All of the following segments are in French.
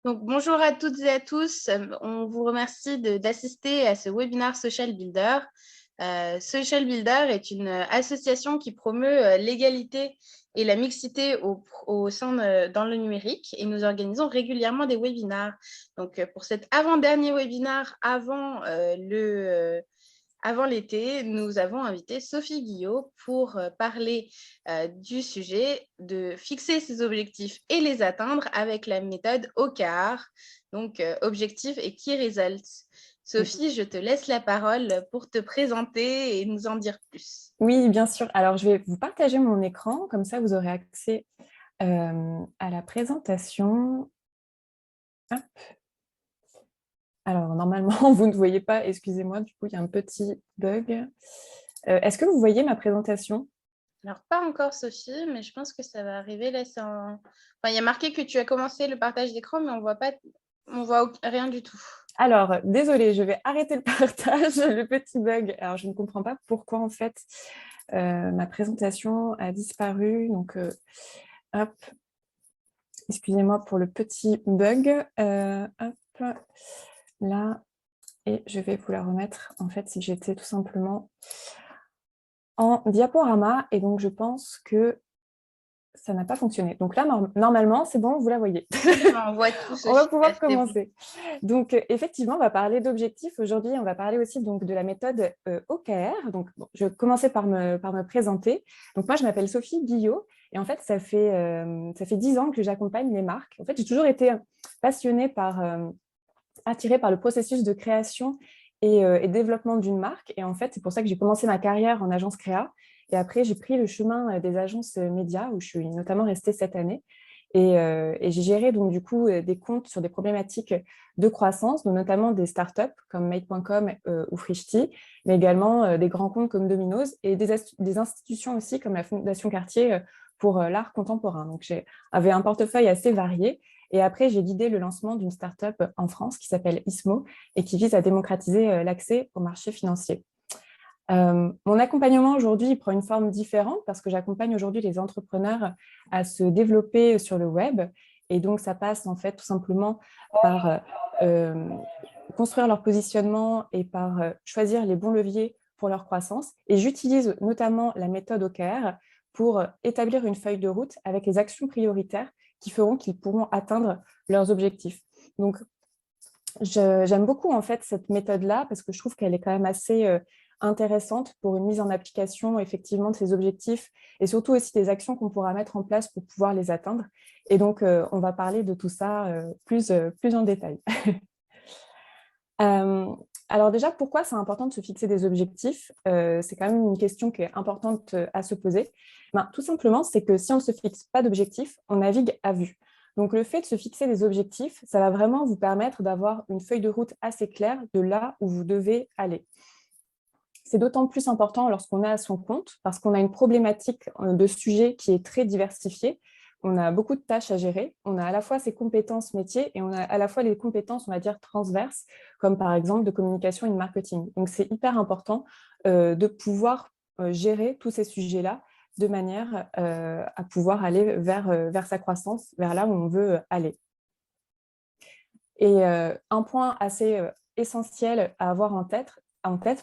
Donc, bonjour à toutes et à tous. On vous remercie d'assister à ce webinaire Social Builder. Social Builder est une association qui promeut l'égalité et la mixité au sein dans le numérique et nous organisons régulièrement des webinaires. Donc, pour cet avant-dernier webinaire avant l'été, nous avons invité Sophie Guillot pour parler du sujet de fixer ses objectifs et les atteindre avec la méthode OKR, donc Objectif et Key Results. Sophie, je te laisse la parole pour te présenter et nous en dire plus. Oui, bien sûr. Alors, je vais vous partager mon écran, comme ça vous aurez accès à la présentation. Hop. Alors, normalement, vous ne voyez pas, excusez-moi, du coup, il y a un petit bug. Est-ce que vous voyez ma présentation? Alors, pas encore Sophie, mais je pense que ça va arriver. Là, il y a marqué que tu as commencé le partage d'écran, mais on voit rien du tout. Alors, désolée, je vais arrêter le partage, le petit bug. Alors, je ne comprends pas pourquoi, en fait, ma présentation a disparu. Donc, hop, excusez-moi pour le petit bug. Hop, là, et je vais vous la remettre. En fait, si j'étais tout simplement en diaporama, et donc je pense que ça n'a pas fonctionné. Donc là, normalement, c'est bon, vous la voyez. Oui, on voit tout, On va Sophie. pouvoir C'est bon. commencer. Donc, effectivement, on va parler d'objectifs. Aujourd'hui, on va parler aussi donc, de la méthode OKR. Donc, bon, je vais commencer par me présenter. Donc, moi, je m'appelle Sophie Guillot. Et en fait, ça fait 10 ans que j'accompagne les marques. En fait, j'ai toujours été passionnée attirée par le processus de création et développement d'une marque. Et en fait, c'est pour ça que j'ai commencé ma carrière en agence créa. Et après, j'ai pris le chemin des agences médias, où je suis notamment restée cette année. Et j'ai géré donc du coup des comptes sur des problématiques de croissance, donc notamment des startups comme Made.com ou Frishti, mais également des grands comptes comme Domino's et des institutions aussi comme la Fondation Cartier pour l'art contemporain. Donc j'avais un portefeuille assez varié. Et après, j'ai guidé le lancement d'une startup en France qui s'appelle ISMO et qui vise à démocratiser l'accès au marché financier. Mon accompagnement aujourd'hui prend une forme différente parce que j'accompagne aujourd'hui les entrepreneurs à se développer sur le web. Et donc, ça passe en fait tout simplement par construire leur positionnement et par choisir les bons leviers pour leur croissance. Et j'utilise notamment la méthode OKR pour établir une feuille de route avec les actions prioritaires qui feront qu'ils pourront atteindre leurs objectifs. Donc, j'aime beaucoup en fait cette méthode-là parce que je trouve qu'elle est quand même assez intéressante pour une mise en application effectivement de ces objectifs et surtout aussi des actions qu'on pourra mettre en place pour pouvoir les atteindre. Et donc, on va parler de tout ça plus en détail. Alors déjà, pourquoi c'est important de se fixer des objectifs? C'est quand même une question qui est importante à se poser. Tout simplement, c'est que si on ne se fixe pas d'objectifs, on navigue à vue. Donc le fait de se fixer des objectifs, ça va vraiment vous permettre d'avoir une feuille de route assez claire de là où vous devez aller. C'est d'autant plus important lorsqu'on est à son compte, parce qu'on a une problématique de sujet qui est très diversifiée. On a beaucoup de tâches à gérer. On a à la fois ses compétences métiers et on a à la fois les compétences, on va dire, transverses, comme par exemple de communication et de marketing. Donc, c'est hyper important de pouvoir gérer tous ces sujets-là de manière à pouvoir aller vers sa croissance, vers là où on veut aller. Et un point assez essentiel à avoir en tête,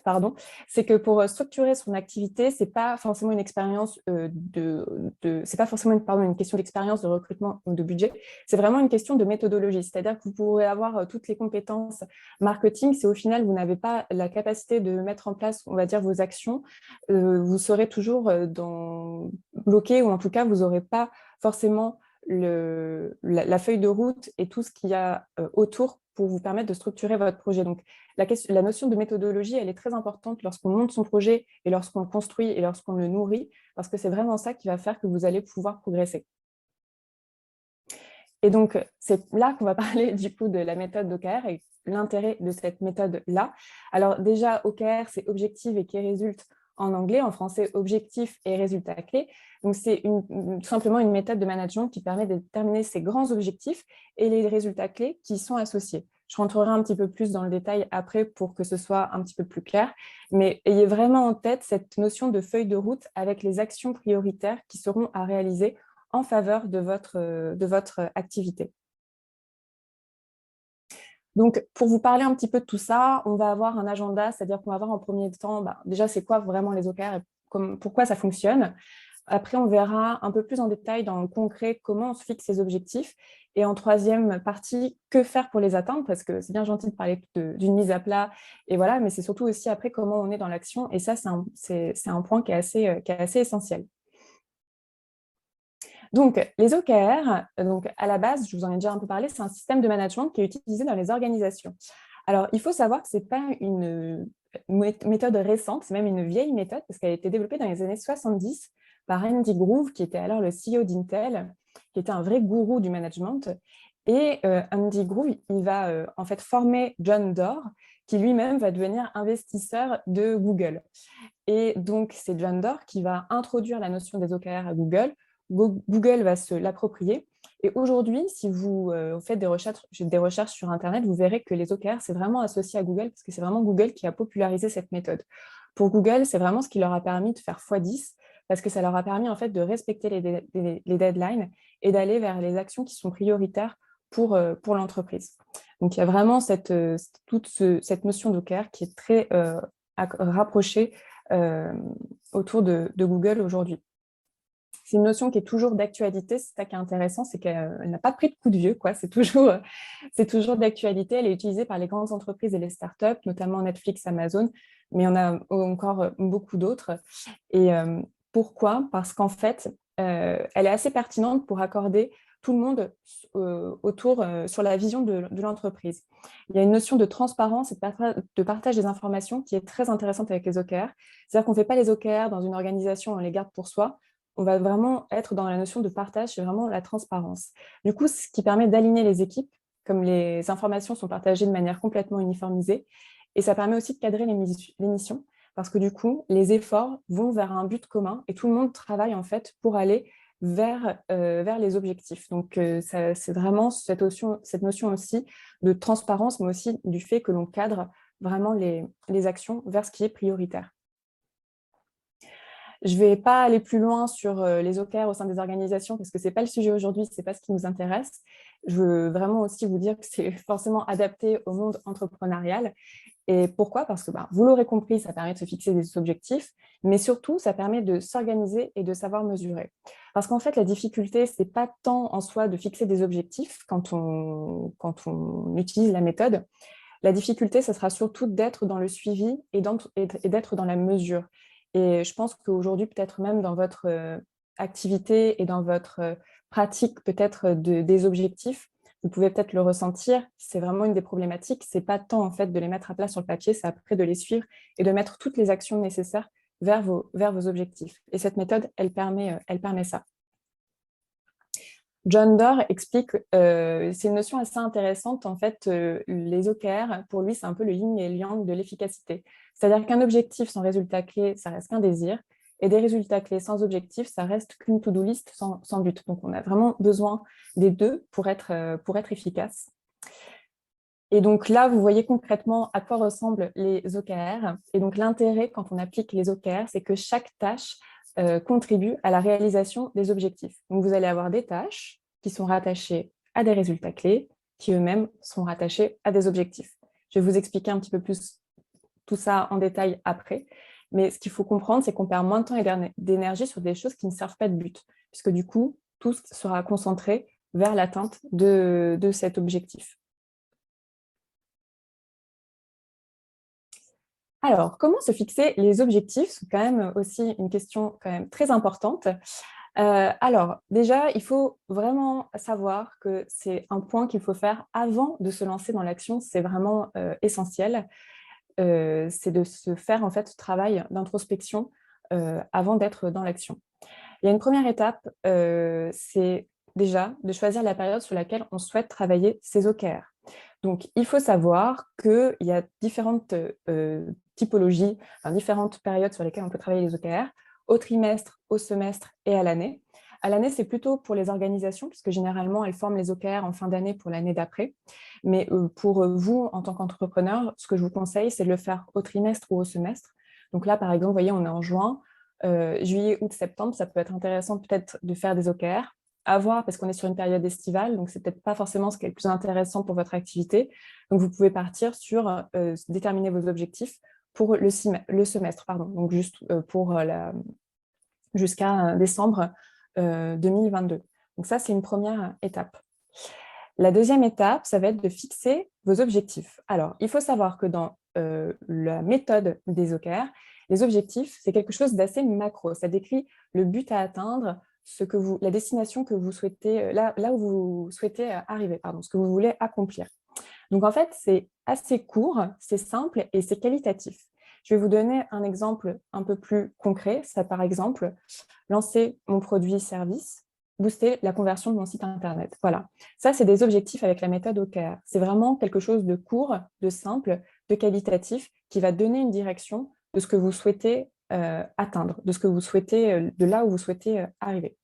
pardon, c'est que pour structurer son activité, c'est pas forcément une expérience c'est pas forcément une question d'expérience, de recrutement ou de budget. C'est vraiment une question de méthodologie. C'est-à-dire que vous pourrez avoir toutes les compétences marketing, si au final vous n'avez pas la capacité de mettre en place, on va dire, vos actions, vous serez toujours bloqué ou en tout cas vous n'aurez pas forcément la feuille de route et tout ce qu'il y a autour pour vous permettre de structurer votre projet. Donc, la notion de méthodologie, elle est très importante lorsqu'on monte son projet et lorsqu'on le construit et lorsqu'on le nourrit, parce que c'est vraiment ça qui va faire que vous allez pouvoir progresser. Et donc, c'est là qu'on va parler du coup de la méthode d'OKR et l'intérêt de cette méthode-là. Alors déjà, OKR, c'est Objective et Key Result en anglais, en français, Objectif et Résultats clés. Donc, c'est tout simplement une méthode de management qui permet de déterminer ces grands objectifs et les résultats clés qui y sont associés. Je rentrerai un petit peu plus dans le détail après pour que ce soit un petit peu plus clair, mais ayez vraiment en tête cette notion de feuille de route avec les actions prioritaires qui seront à réaliser en faveur de votre activité. Donc, pour vous parler un petit peu de tout ça, on va avoir un agenda, c'est-à-dire qu'on va voir en premier temps, déjà, c'est quoi vraiment les OKR et pourquoi ça fonctionne. Après, on verra un peu plus en détail dans le concret comment on se fixe ses objectifs. Et en troisième partie, que faire pour les atteindre, parce que c'est bien gentil de parler d'une mise à plat, et voilà, mais c'est surtout aussi après comment on est dans l'action. Et ça, c'est un point qui est assez essentiel. Donc, les OKR, donc à la base, je vous en ai déjà un peu parlé, c'est un système de management qui est utilisé dans les organisations. Alors, il faut savoir que ce n'est pas une méthode récente, c'est même une vieille méthode parce qu'elle a été développée dans les années 70 par Andy Grove, qui était alors le CEO d'Intel, qui était un vrai gourou du management. Et Andy Grove, il va en fait former John Doerr, qui lui-même va devenir investisseur de Google. Et donc, c'est John Doerr qui va introduire la notion des OKR à Google. Google va se l'approprier. Et aujourd'hui, si vous faites des recherches sur Internet, vous verrez que les OKR, c'est vraiment associé à Google parce que c'est vraiment Google qui a popularisé cette méthode. Pour Google, c'est vraiment ce qui leur a permis de faire x10 parce que ça leur a permis en fait de respecter les deadlines et d'aller vers les actions qui sont prioritaires pour l'entreprise. Donc, il y a vraiment cette notion d'OKR qui est très rapprochée autour de Google aujourd'hui. C'est une notion qui est toujours d'actualité. C'est ça qui est intéressant, c'est qu'elle n'a pas pris de coup de vieux, quoi. C'est toujours d'actualité. Elle est utilisée par les grandes entreprises et les startups, notamment Netflix, Amazon, mais il y en a encore beaucoup d'autres. Et pourquoi? Parce qu'en fait, elle est assez pertinente pour accorder tout le monde sur la vision de l'entreprise. Il y a une notion de transparence et de partage des informations qui est très intéressante avec les OKR. C'est-à-dire qu'on ne fait pas les OKR dans une organisation, on les garde pour soi. On va vraiment être dans la notion de partage, c'est vraiment la transparence. Du coup, ce qui permet d'aligner les équipes, comme les informations sont partagées de manière complètement uniformisée, et ça permet aussi de cadrer les missions, parce que du coup, les efforts vont vers un but commun et tout le monde travaille en fait pour aller vers les objectifs. Donc, c'est vraiment cette notion aussi de transparence, mais aussi du fait que l'on cadre vraiment les actions vers ce qui est prioritaire. Je ne vais pas aller plus loin sur les OKR au sein des organisations parce que ce n'est pas le sujet aujourd'hui, ce n'est pas ce qui nous intéresse. Je veux vraiment aussi vous dire que c'est forcément adapté au monde entrepreneurial. Et pourquoi? Parce que vous l'aurez compris, ça permet de se fixer des objectifs, mais surtout, ça permet de s'organiser et de savoir mesurer. Parce qu'en fait, la difficulté, ce n'est pas tant en soi de fixer des objectifs quand on utilise la méthode. La difficulté, ça sera surtout d'être dans le suivi et d'être dans la mesure. Et je pense qu'aujourd'hui, peut-être même dans votre activité et dans votre pratique peut-être des objectifs, vous pouvez peut-être le ressentir, c'est vraiment une des problématiques. Ce n'est pas tant en fait de les mettre à plat sur le papier, c'est après de les suivre et de mettre toutes les actions nécessaires vers vos objectifs. Et cette méthode, elle permet ça. John Doerr explique, c'est une notion assez intéressante, en fait, les OKR, pour lui, c'est un peu le yin et le yang de l'efficacité. C'est-à-dire qu'un objectif sans résultat clé, ça reste qu'un désir, et des résultats clés sans objectif, ça reste qu'une to-do list sans but. Donc, on a vraiment besoin des deux pour être efficace. Et donc là, vous voyez concrètement à quoi ressemblent les OKR. Et donc, l'intérêt, quand on applique les OKR, c'est que chaque tâche contribue à la réalisation des objectifs. Donc, vous allez avoir des tâches qui sont rattachées à des résultats clés, qui eux-mêmes sont rattachés à des objectifs. Je vais vous expliquer un petit peu plus tout ça en détail après. Mais ce qu'il faut comprendre, c'est qu'on perd moins de temps et d'énergie sur des choses qui ne servent pas de but, puisque du coup, tout sera concentré vers l'atteinte de cet objectif. Alors, comment se fixer les objectifs? C'est quand même aussi une question quand même très importante. Alors, déjà, il faut vraiment savoir que c'est un point qu'il faut faire avant de se lancer dans l'action. C'est vraiment essentiel. C'est de se faire en fait ce travail d'introspection avant d'être dans l'action. Il y a une première étape, c'est déjà de choisir la période sur laquelle on souhaite travailler ses OKR. Donc, il faut savoir qu'il y a différentes typologies, différentes périodes sur lesquelles on peut travailler les OKR, au trimestre, au semestre et à l'année. À l'année, c'est plutôt pour les organisations, puisque généralement, elles forment les OKR en fin d'année pour l'année d'après. Mais pour vous, en tant qu'entrepreneur, ce que je vous conseille, c'est de le faire au trimestre ou au semestre. Donc là, par exemple, vous voyez, on est en juin, juillet, août, septembre, ça peut être intéressant peut-être de faire des OKR. à voir parce qu'on est sur une période estivale, donc c'est peut-être pas forcément ce qui est le plus intéressant pour votre activité. Donc, vous pouvez partir sur déterminer vos objectifs pour le semestre, pardon, donc juste jusqu'à décembre 2022. Donc ça, c'est une première étape. La deuxième étape, ça va être de fixer vos objectifs. Alors, il faut savoir que dans la méthode des OKR, les objectifs, c'est quelque chose d'assez macro. Ça décrit le but à atteindre, la destination que vous souhaitez, là où vous souhaitez arriver, ce que vous voulez accomplir. Donc, en fait, c'est assez court, c'est simple et c'est qualitatif. Je vais vous donner un exemple un peu plus concret. Ça, par exemple, lancer mon produit-service, booster la conversion de mon site Internet. Voilà. Ça, c'est des objectifs avec la méthode OKR. C'est vraiment quelque chose de court, de simple, de qualitatif, qui va donner une direction de ce que vous souhaitez atteindre, de ce que vous souhaitez, de là où vous souhaitez arriver.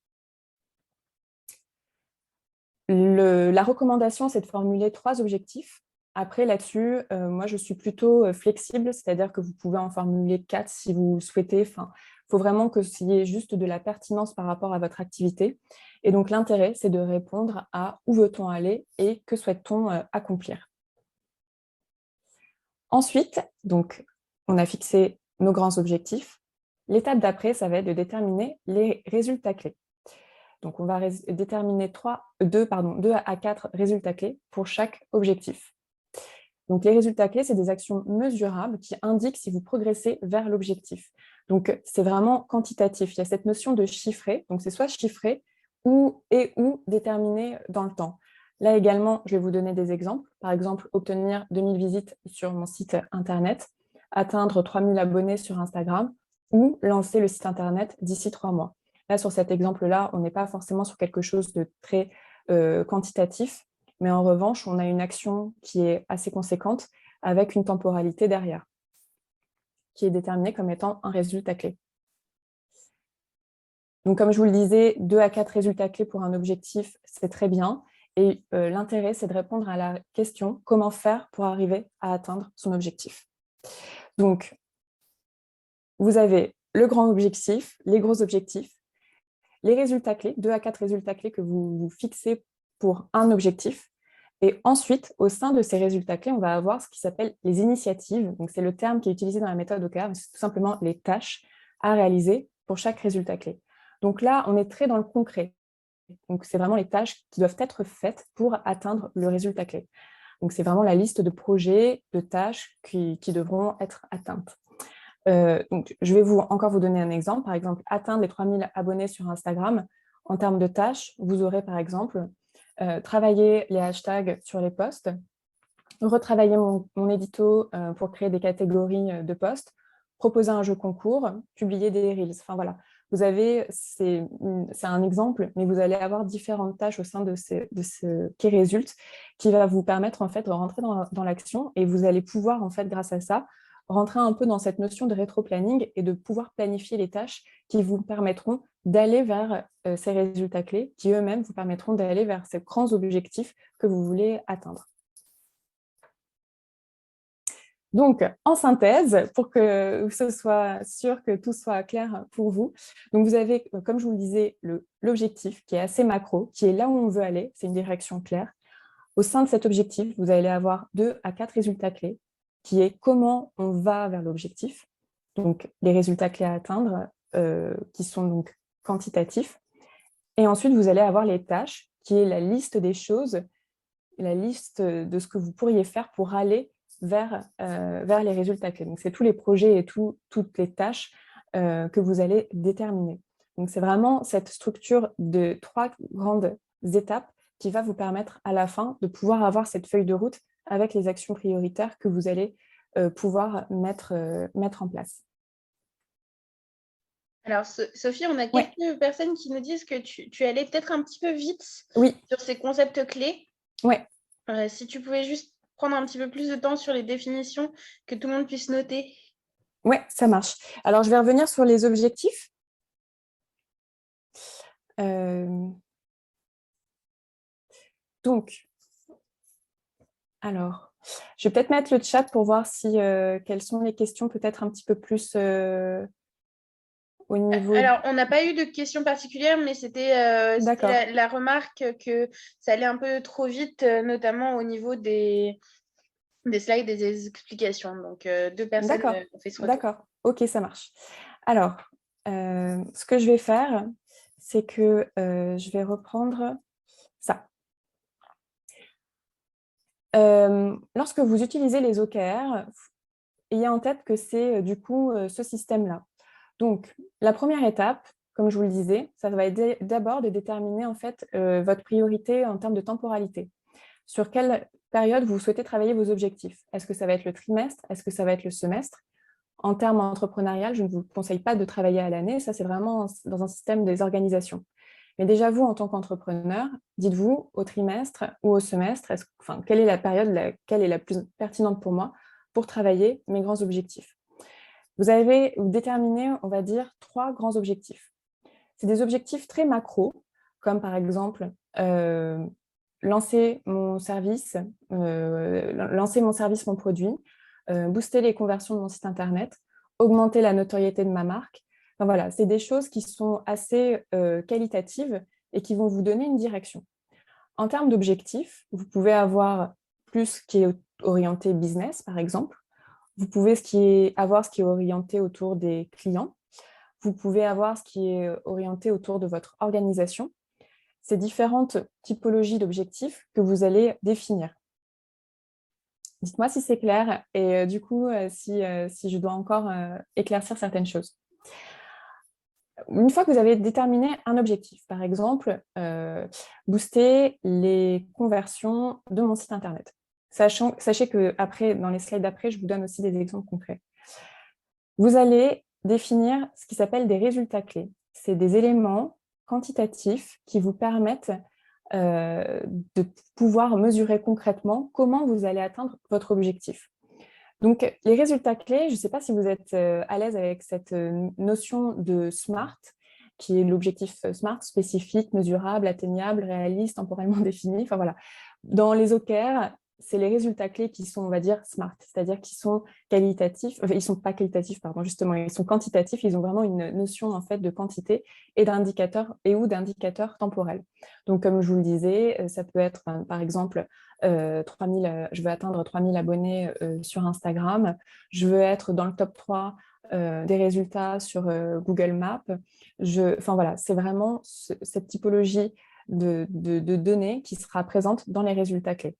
La recommandation, c'est de formuler 3 objectifs. Après, là-dessus, moi, je suis plutôt flexible, c'est-à-dire que vous pouvez en formuler 4 si vous souhaitez. Enfin, il faut vraiment qu'il y ait juste de la pertinence par rapport à votre activité. Et donc, l'intérêt, c'est de répondre à où veut-on aller et que souhaite-t-on accomplir. Ensuite, donc, on a fixé nos grands objectifs. L'étape d'après, ça va être de déterminer les résultats clés. Donc, on va déterminer 2 à 4 résultats clés pour chaque objectif. Donc, les résultats clés, c'est des actions mesurables qui indiquent si vous progressez vers l'objectif. Donc, c'est vraiment quantitatif. Il y a cette notion de chiffrer. Donc, c'est soit chiffré ou déterminé dans le temps. Là également, je vais vous donner des exemples. Par exemple, obtenir 2000 visites sur mon site Internet, atteindre 3000 abonnés sur Instagram ou lancer le site Internet d'ici 3 mois. Là, sur cet exemple-là, on n'est pas forcément sur quelque chose de très quantitatif, mais en revanche, on a une action qui est assez conséquente avec une temporalité derrière, qui est déterminée comme étant un résultat clé. Donc, comme je vous le disais, 2 à 4 résultats clés pour un objectif, c'est très bien. Et l'intérêt, c'est de répondre à la question « Comment faire pour arriver à atteindre son objectif ?» Donc, vous avez le grand objectif, les gros objectifs, les résultats clés, 2 à 4 résultats clés que vous fixez pour un objectif. Et ensuite, au sein de ces résultats clés, on va avoir ce qui s'appelle les initiatives. Donc, c'est le terme qui est utilisé dans la méthode OKR, mais c'est tout simplement les tâches à réaliser pour chaque résultat clé. Donc là, on est très dans le concret. Donc, c'est vraiment les tâches qui doivent être faites pour atteindre le résultat clé. Donc, c'est vraiment la liste de projets, de tâches qui devront être atteintes. Donc, je vais encore vous donner un exemple. Par exemple, atteindre les 3000 abonnés sur Instagram. En termes de tâches, vous aurez par exemple travailler les hashtags sur les posts, retravailler mon édito pour créer des catégories de posts, proposer un jeu concours, publier des reels. Enfin voilà, vous avez, c'est un exemple, mais vous allez avoir différentes tâches au sein de ce qui résulte, qui va vous permettre en fait de rentrer dans l'action et vous allez pouvoir en fait grâce à ça rentrer un peu dans cette notion de rétro-planning et de pouvoir planifier les tâches qui vous permettront d'aller vers ces résultats clés, qui eux-mêmes vous permettront d'aller vers ces grands objectifs que vous voulez atteindre. Donc, en synthèse, pour que ce soit sûr que tout soit clair pour vous, donc vous avez, comme je vous le disais, l'objectif qui est assez macro, qui est là où on veut aller, c'est une direction claire. Au sein de cet objectif, vous allez avoir 2 à 4 résultats clés, qui est comment on va vers l'objectif, donc les résultats clés à atteindre, qui sont donc quantitatifs. Et ensuite, vous allez avoir les tâches, qui est la liste des choses, la liste de ce que vous pourriez faire pour aller vers les résultats clés. Donc, c'est tous les projets et toutes les tâches que vous allez déterminer. Donc, c'est vraiment cette structure de 3 grandes étapes qui va vous permettre à la fin de pouvoir avoir cette feuille de route avec les actions prioritaires que vous allez pouvoir mettre en place. Alors, Sophie, on a quelques personnes qui nous disent que tu allais peut-être un petit peu vite sur ces concepts clés. Ouais. Si tu pouvais juste prendre un petit peu plus de temps sur les définitions, que tout le monde puisse noter. Ouais, ça marche. Alors, je vais revenir sur les objectifs. Donc, alors, je vais peut-être mettre le chat pour voir si quelles sont les questions peut-être un petit peu plus au niveau... Alors, on n'a pas eu de questions particulières, mais c'était D'accord, la remarque que ça allait un peu trop vite, notamment au niveau des slides et des explications. Donc, deux personnes d'accord, ont fait ce retour. d'accord. Ok, ça marche. Alors, ce que je vais faire, c'est que je vais reprendre ça. Lorsque vous utilisez les OKR, ayez en tête que c'est du coup ce système-là. Donc, la première étape, comme je vous le disais, ça va être d'abord de déterminer en fait votre priorité en termes de temporalité. Sur quelle période vous souhaitez travailler vos objectifs? Est-ce que ça va être le trimestre? Est-ce que ça va être le semestre? En termes entrepreneurial, je ne vous conseille pas de travailler à l'année, ça c'est vraiment dans un système des organisations. Mais déjà, vous, en tant qu'entrepreneur, dites-vous au trimestre ou au semestre, quelle est la période laquelle est la plus pertinente pour moi pour travailler mes grands objectifs. Vous avez déterminé, on va dire, 3 grands objectifs. C'est des objectifs très macro, comme par exemple lancer mon service, mon produit, booster les conversions de mon site internet, augmenter la notoriété de ma marque. Enfin, voilà, c'est des choses qui sont assez qualitatives et qui vont vous donner une direction. En termes d'objectifs, vous pouvez avoir plus ce qui est orienté business, par exemple. Vous pouvez avoir ce qui est orienté autour des clients. Vous pouvez avoir ce qui est orienté autour de votre organisation. Ces différentes typologies d'objectifs que vous allez définir. Dites-moi si c'est clair et du coup, si je dois encore éclaircir certaines choses. Une fois que vous avez déterminé un objectif, par exemple, booster les conversions de mon site internet. Sachez que après, dans les slides d'après, je vous donne aussi des exemples concrets. Vous allez définir ce qui s'appelle des résultats clés. C'est des éléments quantitatifs qui vous permettent de pouvoir mesurer concrètement comment vous allez atteindre votre objectif. Donc, les résultats clés, je ne sais pas si vous êtes à l'aise avec cette notion de SMART, qui est l'objectif SMART, spécifique, mesurable, atteignable, réaliste, temporellement défini. Enfin voilà. Dans les OKR, c'est les résultats clés qui sont, on va dire, SMART, c'est-à-dire qu'ils sont qualitatifs, enfin, ils ne sont pas qualitatifs, pardon, justement, ils sont quantitatifs, ils ont vraiment une notion en fait de quantité et d'indicateurs ou d'indicateurs temporels. Donc, comme je vous le disais, ça peut être, par exemple, 3000, je veux atteindre 3000 abonnés sur Instagram, je veux être dans le top 3 des résultats sur Google Maps. Enfin voilà, c'est vraiment cette typologie de données qui sera présente dans les résultats clés.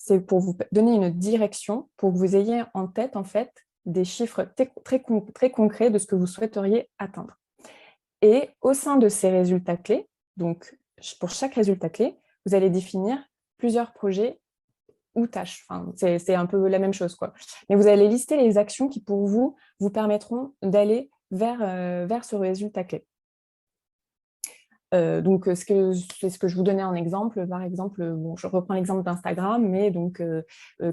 C'est pour vous donner une direction, pour que vous ayez en tête en fait des chiffres très concrets de ce que vous souhaiteriez atteindre. Et au sein de ces résultats clés, donc pour chaque résultat clé, vous allez définir plusieurs projets ou tâches. Enfin, c'est un peu la même chose, quoi. Mais vous allez lister les actions qui, pour vous, vous permettront d'aller vers ce résultat clé. Donc, c'est ce que je vous donnais en exemple. Par exemple, bon, je reprends l'exemple d'Instagram, mais donc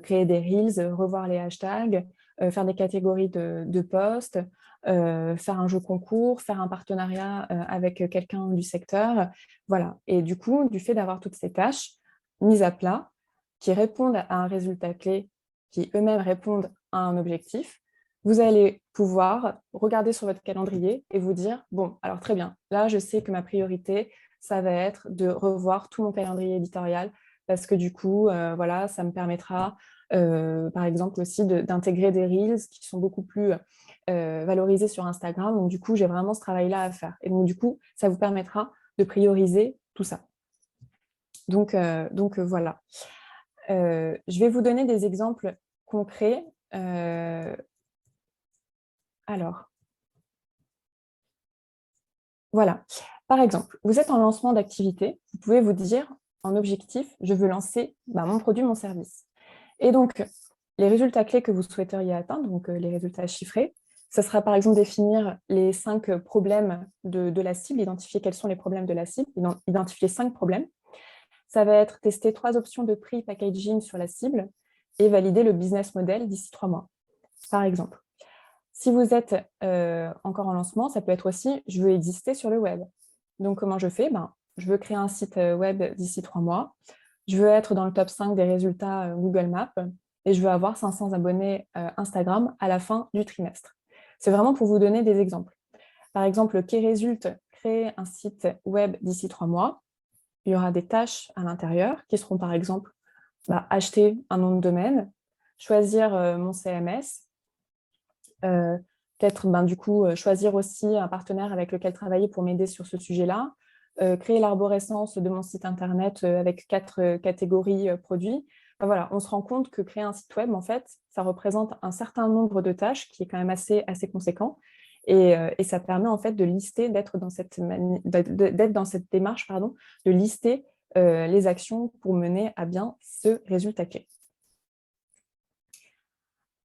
créer des reels, revoir les hashtags, faire des catégories de posts, faire un jeu concours, faire un partenariat avec quelqu'un du secteur. Voilà. Et du coup, du fait d'avoir toutes ces tâches mises à plat, qui répondent à un résultat clé, qui eux-mêmes répondent à un objectif, vous allez pouvoir regarder sur votre calendrier et vous dire, bon, alors très bien, là, je sais que ma priorité, ça va être de revoir tout mon calendrier éditorial parce que du coup, voilà, ça me permettra, par exemple, aussi d'intégrer des Reels qui sont beaucoup plus valorisés sur Instagram. Donc, du coup, j'ai vraiment ce travail-là à faire. Et donc, du coup, ça vous permettra de prioriser tout ça. Donc voilà. Je vais vous donner des exemples concrets. Alors, voilà. Par exemple, vous êtes en lancement d'activité, vous pouvez vous dire en objectif, je veux lancer mon produit, mon service. Et donc, les résultats clés que vous souhaiteriez atteindre, donc les résultats chiffrés, ce sera par exemple définir les 5 problèmes de la cible, identifier quels sont les problèmes de la cible, identifier 5 problèmes. Ça va être tester 3 options de prix packaging sur la cible et valider le business model d'ici 3 mois, par exemple. Si vous êtes encore en lancement, ça peut être aussi « je veux exister sur le web ». Donc, comment je fais? Je veux créer un site web d'ici 3 mois. Je veux être dans le top 5 des résultats Google Maps et je veux avoir 500 abonnés Instagram à la fin du trimestre. C'est vraiment pour vous donner des exemples. Par exemple, KRésulte, créer un site web d'ici 3 mois. Il y aura des tâches à l'intérieur qui seront par exemple acheter un nom de domaine, choisir mon CMS, peut-être du coup choisir aussi un partenaire avec lequel travailler pour m'aider sur ce sujet-là, créer l'arborescence de mon site internet avec 4 catégories produits. Voilà, on se rend compte que créer un site web, en fait, ça représente un certain nombre de tâches qui est quand même assez conséquent. Et ça permet en fait de lister, d'être dans cette démarche, de lister les actions pour mener à bien ce résultat clé.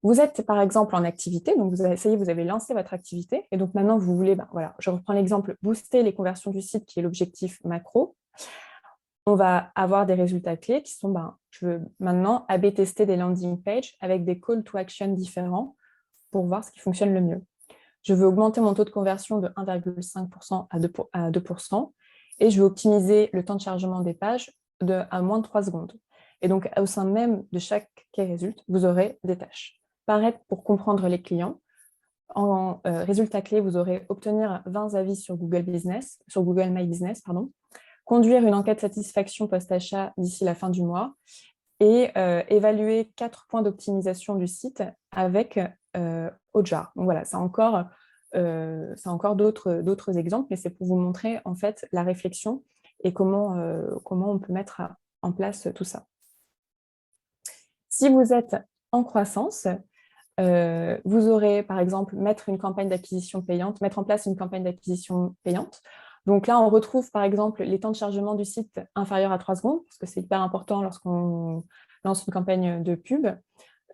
Vous êtes par exemple en activité, donc vous avez lancé votre activité, et donc maintenant vous voulez, voilà, je reprends l'exemple, booster les conversions du site qui est l'objectif macro. On va avoir des résultats clés qui sont, je veux maintenant A/B tester des landing pages avec des call to action différents pour voir ce qui fonctionne le mieux. Je veux augmenter mon taux de conversion de 1,5% à 2%, et je veux optimiser le temps de chargement des pages à moins de 3 secondes. Et donc, au sein même de chaque KRésulte, vous aurez des tâches. Pareil pour comprendre les clients. En résultat clé, vous aurez obtenir 20 avis sur Google My Business, conduire une enquête satisfaction post-achat d'ici la fin du mois et évaluer 4 points d'optimisation du site avec Hotjar. Donc voilà, c'est encore d'autres exemples, mais c'est pour vous montrer en fait la réflexion et comment on peut mettre en place tout ça. Si vous êtes en croissance, vous aurez par exemple mettre en place une campagne d'acquisition payante. Donc là, on retrouve par exemple les temps de chargement du site inférieurs à 3 secondes, parce que c'est hyper important lorsqu'on lance une campagne de pub.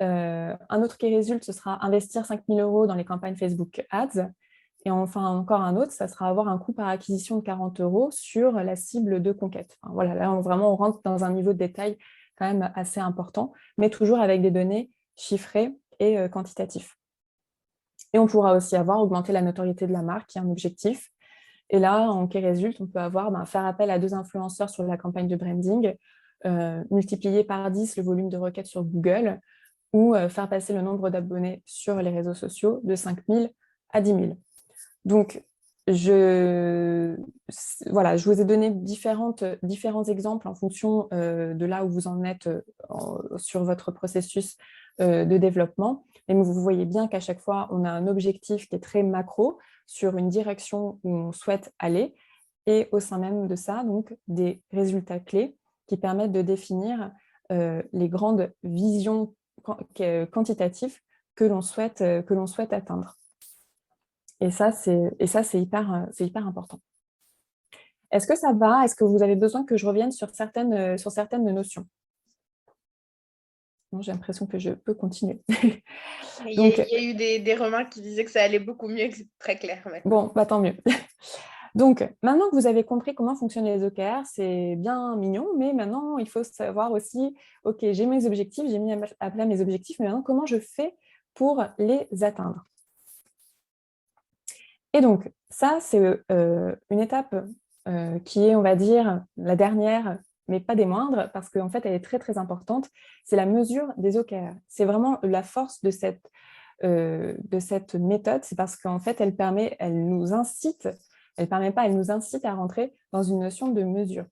Un autre qui résulte, ce sera investir 5 000 € dans les campagnes Facebook Ads. Et enfin, encore un autre, ça sera avoir un coût par acquisition de 40 € sur la cible de conquête. Enfin, voilà, là, on rentre dans un niveau de détail quand même assez important, mais toujours avec des données chiffrées et quantitatifs. Et on pourra aussi augmenter la notoriété de la marque, qui est un objectif. Et là, en KRésulte, on peut faire appel à 2 influenceurs sur la campagne de branding, multiplier par 10 le volume de requêtes sur Google, ou faire passer le nombre d'abonnés sur les réseaux sociaux de 5 000 à 10 000. Donc, je vous ai donné différents exemples en fonction de là où vous en êtes sur votre processus de développement. Et vous voyez bien qu'à chaque fois, on a un objectif qui est très macro sur une direction où on souhaite aller. Et au sein même de ça, donc, des résultats clés qui permettent de définir les grandes visions quantitatives que l'on souhaite atteindre. Et ça, c'est hyper important. Est-ce que ça va? Est-ce que vous avez besoin que je revienne sur certaines notions? J'ai l'impression que je peux continuer. Il y a eu des remarques qui disaient que ça allait beaucoup mieux, que c'est très clair maintenant. Bon, tant mieux. Donc, maintenant que vous avez compris comment fonctionnent les OKR, c'est bien mignon, mais maintenant, il faut savoir aussi, OK, j'ai mes objectifs, j'ai mis à plat mes objectifs, mais maintenant, comment je fais pour les atteindre? Et donc, ça, c'est une étape qui est, on va dire, la dernière, mais pas des moindres, parce qu'en fait, elle est très, très importante. C'est la mesure des OKR. C'est vraiment la force de cette méthode, c'est parce qu'en fait, elle nous incite à rentrer dans une notion de mesure.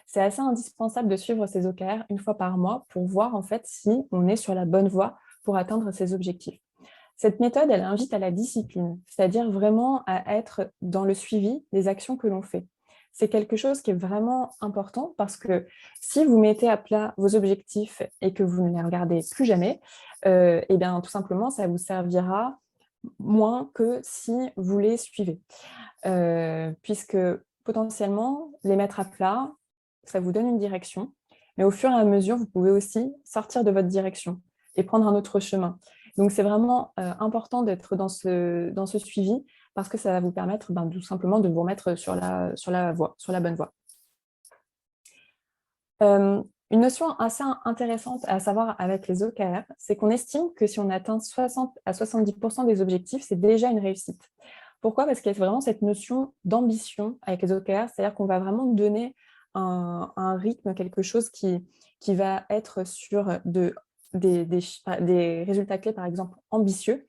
C'est assez indispensable de suivre ces OKR une fois par mois pour voir en fait si on est sur la bonne voie pour atteindre ces objectifs. Cette méthode, elle invite à la discipline, c'est-à-dire vraiment à être dans le suivi des actions que l'on fait. C'est quelque chose qui est vraiment important parce que si vous mettez à plat vos objectifs et que vous ne les regardez plus jamais, eh bien, tout simplement, ça vous servira moins que si vous les suivez. Puisque potentiellement, les mettre à plat, ça vous donne une direction, mais au fur et à mesure, vous pouvez aussi sortir de votre direction et prendre un autre chemin. Donc, c'est vraiment important d'être dans ce suivi parce que ça va vous permettre tout simplement de vous remettre sur la bonne voie. Une notion assez intéressante à savoir avec les OKR, c'est qu'on estime que si on atteint 60 à 70% des objectifs, c'est déjà une réussite. Pourquoi? Parce qu'il y a vraiment cette notion d'ambition avec les OKR, c'est-à-dire qu'on va vraiment donner un rythme, quelque chose qui va être sur des résultats clés, par exemple, ambitieux,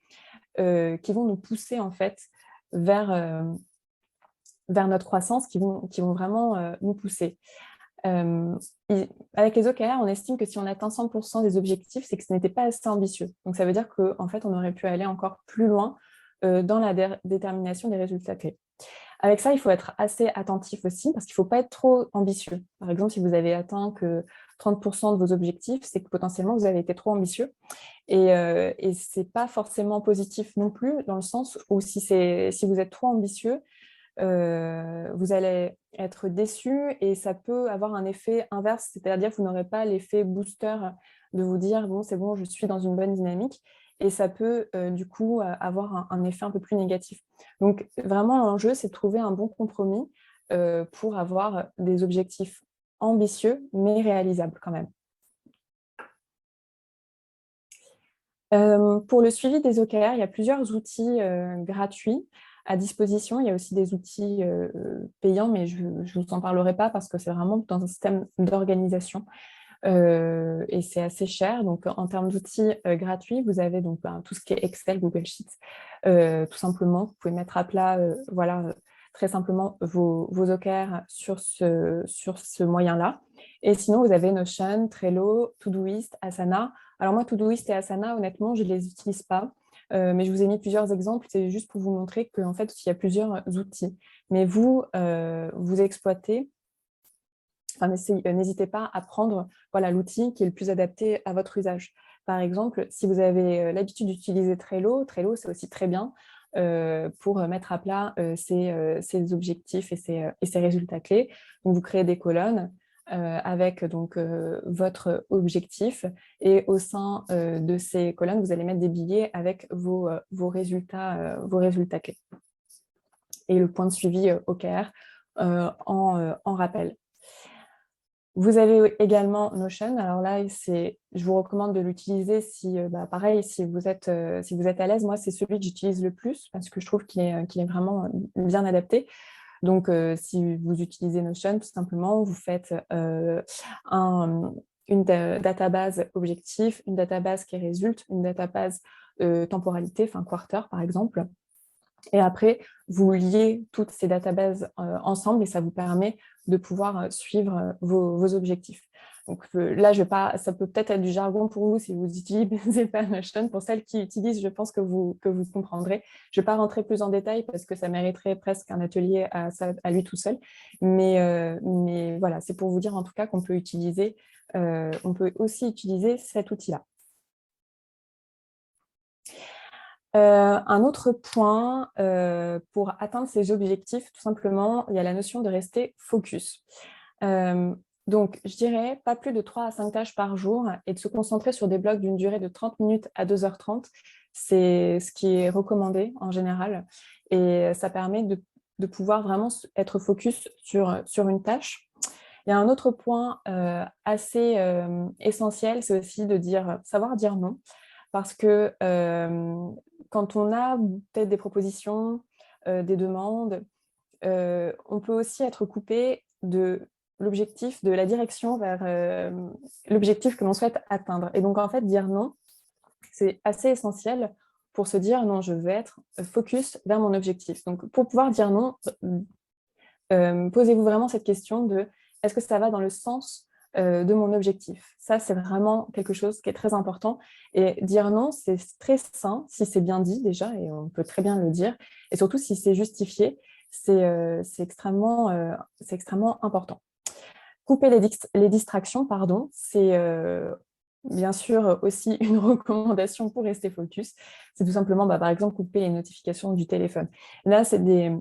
qui vont nous pousser en fait vers notre croissance, qui vont vraiment nous pousser. Avec les OKR, on estime que si on atteint 100% des objectifs, c'est que ce n'était pas assez ambitieux. Donc, ça veut dire qu'en fait, on aurait pu aller encore plus loin dans la détermination des résultats clés. Avec ça, il faut être assez attentif aussi, parce qu'il ne faut pas être trop ambitieux. Par exemple, si vous avez atteint que 30% de vos objectifs, c'est que potentiellement, vous avez été trop ambitieux. Et ce n'est pas forcément positif non plus, dans le sens où si vous êtes trop ambitieux, vous allez être déçu et ça peut avoir un effet inverse, c'est-à-dire que vous n'aurez pas l'effet booster de vous dire « bon, c'est bon, je suis dans une bonne dynamique ». Et ça peut du coup avoir un effet un peu plus négatif. Donc vraiment, l'enjeu, c'est de trouver un bon compromis pour avoir des objectifs ambitieux, mais réalisables quand même. Pour le suivi des OKR, il y a plusieurs outils gratuits à disposition. Il y a aussi des outils payants, mais je ne vous en parlerai pas parce que c'est vraiment dans un système d'organisation. Et c'est assez cher. Donc, en termes d'outils gratuits, vous avez donc, tout ce qui est Excel, Google Sheets, tout simplement. Vous pouvez mettre à plat, très simplement vos OKR sur ce moyen-là. Et sinon, vous avez Notion, Trello, Todoist, Asana. Alors moi, Todoist et Asana, honnêtement, je ne les utilise pas. Mais je vous ai mis plusieurs exemples. C'est juste pour vous montrer qu'en fait, il y a plusieurs outils. Mais vous exploitez. N'hésitez pas à prendre l'outil qui est le plus adapté à votre usage. Par exemple, si vous avez l'habitude d'utiliser Trello, c'est aussi très bien pour mettre à plat ses objectifs et ses résultats clés. Donc, vous créez des colonnes avec votre objectif et au sein de ces colonnes, vous allez mettre des billets avec vos résultats clés et le point de suivi OKR en rappel. Vous avez également Notion. Alors là, je vous recommande de l'utiliser si, pareil, si vous êtes à l'aise. Moi, c'est celui que j'utilise le plus parce que je trouve qu'il est vraiment bien adapté. Donc, si vous utilisez Notion, tout simplement, vous faites une database objectif, une database qui résulte, une database temporalité, quarter, par exemple. Et après, vous liez toutes ces databases ensemble et ça vous permet de pouvoir suivre vos objectifs. Donc là, ça peut peut-être être du jargon pour vous si vous n'utilisez pas Notion. Pour celles qui utilisent, je pense que vous comprendrez. Je ne vais pas rentrer plus en détail parce que ça mériterait presque un atelier à lui tout seul. Mais voilà, c'est pour vous dire en tout cas qu'on peut aussi utiliser cet outil-là. Un autre point pour atteindre ces objectifs, tout simplement, il y a la notion de rester focus. Donc, je dirais pas plus de 3 à 5 tâches par jour et de se concentrer sur des blocs d'une durée de 30 minutes à 2h30. C'est ce qui est recommandé en général et ça permet de pouvoir vraiment être focus sur une tâche. Il y a un autre point assez essentiel, c'est aussi de savoir dire non. Parce que quand on a peut-être des propositions, des demandes, on peut aussi être coupé de l'objectif, de la direction vers l'objectif que l'on souhaite atteindre. Et donc, en fait, dire non, c'est assez essentiel pour se dire non, je veux être focus vers mon objectif. Donc, pour pouvoir dire non, posez-vous vraiment cette question de est-ce que ça va dans le sens de mon objectif. Ça, c'est vraiment quelque chose qui est très important. Et dire non, c'est très sain si c'est bien dit déjà, et on peut très bien le dire. Et surtout, si c'est justifié, c'est extrêmement important. Couper les distractions, c'est bien sûr aussi une recommandation pour rester focus. C'est tout simplement, par exemple, couper les notifications du téléphone. Là, c'est des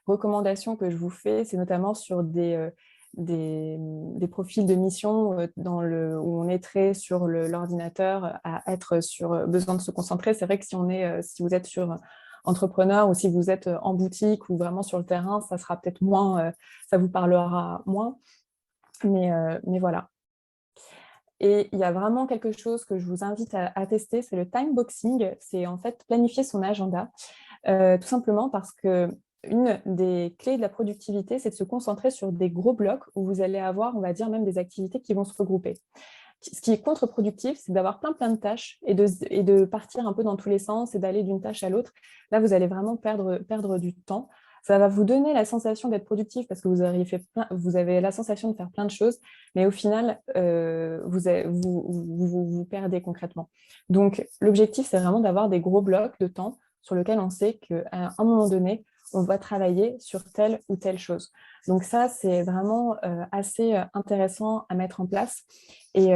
recommandations que je vous fais, c'est notamment sur des profils de mission où on est très sur l'ordinateur à être sur besoin de se concentrer. C'est vrai que si vous êtes sur entrepreneur ou si vous êtes en boutique ou vraiment sur le terrain, ça sera peut-être moins, ça vous parlera moins. Mais voilà. Et il y a vraiment quelque chose que je vous invite à tester, c'est le time boxing. C'est en fait planifier son agenda, tout simplement parce que une des clés de la productivité, c'est de se concentrer sur des gros blocs où vous allez avoir, on va dire, même des activités qui vont se regrouper. ce qui est contre-productif, c'est d'avoir plein de tâches et de partir un peu dans tous les sens et d'aller d'une tâche à l'autre. Là, vous allez vraiment perdre du temps. Ça va vous donner la sensation d'être productif parce que vous avez la sensation de faire plein de choses, mais au final, vous perdez concrètement. Donc, l'objectif, c'est vraiment d'avoir des gros blocs de temps sur lesquels on sait qu'à un moment donné, on va travailler sur telle ou telle chose. Donc ça, c'est vraiment assez intéressant à mettre en place. Et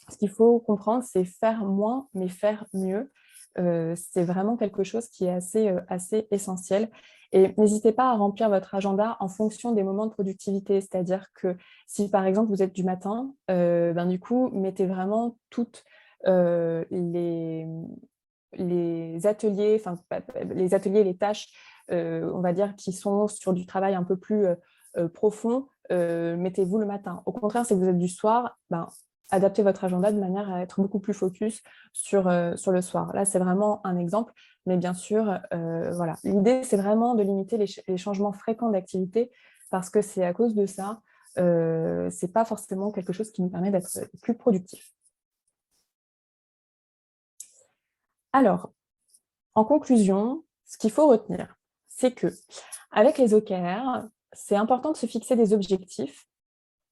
ce qu'il faut comprendre, c'est faire moins, mais faire mieux. C'est vraiment quelque chose qui est assez essentiel. Et n'hésitez pas à remplir votre agenda en fonction des moments de productivité. C'est-à-dire que si, par exemple, vous êtes du matin, du coup, mettez vraiment toutes les ateliers, les tâches, on va dire, qui sont sur du travail un peu plus profond, mettez-vous le matin. Au contraire, si vous êtes du soir, adaptez votre agenda de manière à être beaucoup plus focus sur le soir. Là, c'est vraiment un exemple, mais bien sûr, voilà. L'idée, c'est vraiment de limiter les changements fréquents d'activité parce que c'est à cause de ça, c'est pas forcément quelque chose qui nous permet d'être plus productif. Alors, en conclusion, ce qu'il faut retenir, c'est que avec les OKR, c'est important de se fixer des objectifs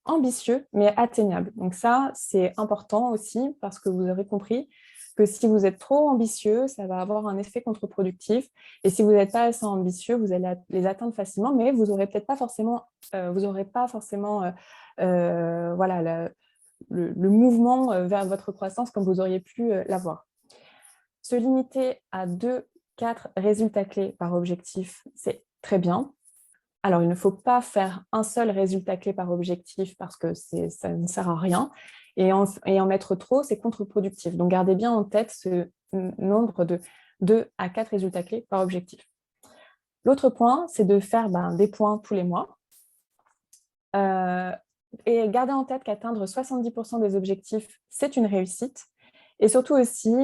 ambitieux, mais atteignables. Donc ça, c'est important aussi parce que vous aurez compris que si vous êtes trop ambitieux, ça va avoir un effet contre-productif. Et si vous n'êtes pas assez ambitieux, vous allez les atteindre facilement, mais vous n'aurez peut-être pas forcément, voilà, le mouvement vers votre croissance comme vous auriez pu l'avoir. Se limiter à 2-4 résultats clés par objectif, c'est très bien. Alors, il ne faut pas faire un seul résultat clé par objectif parce que ça ne sert à rien. Et en mettre trop, c'est contre-productif. Donc, gardez bien en tête ce nombre de 2 à 4 résultats clés par objectif. L'autre point, c'est de faire des points tous les mois. Et gardez en tête qu'atteindre 70% des objectifs, c'est une réussite. Et surtout aussi,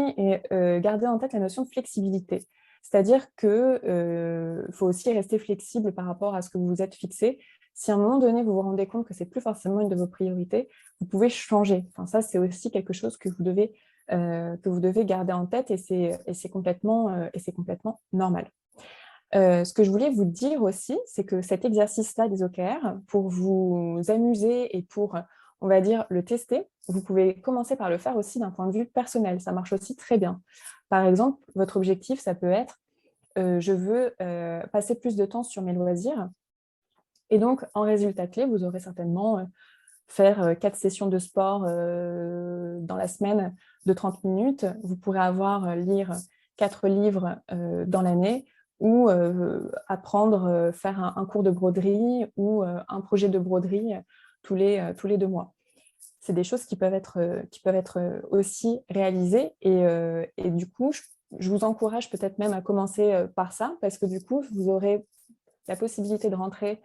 garder en tête la notion de flexibilité. C'est-à-dire qu'il faut aussi rester flexible par rapport à ce que vous vous êtes fixé. Si à un moment donné, vous vous rendez compte que ce n'est plus forcément une de vos priorités, vous pouvez changer. Enfin, ça, c'est aussi quelque chose que vous devez garder en tête et c'est complètement normal. Ce que je voulais vous dire aussi, c'est que cet exercice-là des OKR, pour vous amuser et pour, on va dire, le tester, vous pouvez commencer par le faire aussi d'un point de vue personnel. Ça marche aussi très bien. Par exemple, votre objectif, ça peut être je veux passer plus de temps sur mes loisirs. Et donc, en résultat clé, vous aurez certainement faire 4 sessions de sport dans la semaine de 30 minutes. Vous pourrez lire 4 livres dans l'année ou apprendre, faire un cours de broderie ou un projet de broderie tous les 2 mois. C'est des choses qui peuvent être aussi réalisées et du coup, je vous encourage peut-être même à commencer par ça parce que du coup, vous aurez la possibilité de rentrer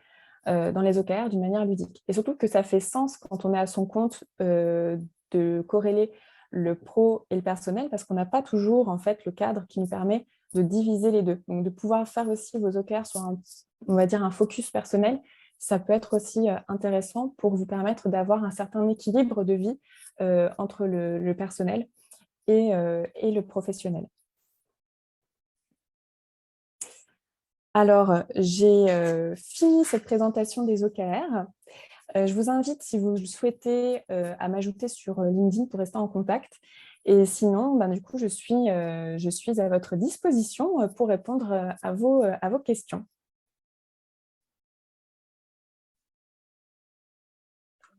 dans les OKR d'une manière ludique. Et surtout que ça fait sens quand on est à son compte de corréler le pro et le personnel parce qu'on n'a pas toujours en fait le cadre qui nous permet de diviser les deux. Donc de pouvoir faire aussi vos OKR sur on va dire un focus personnel, ça peut être aussi intéressant pour vous permettre d'avoir un certain équilibre de vie entre le personnel et le professionnel. Alors, j'ai fini cette présentation des OKR. Je vous invite, si vous le souhaitez, à m'ajouter sur LinkedIn pour rester en contact. Et sinon, du coup, je suis à votre disposition pour répondre à vos questions.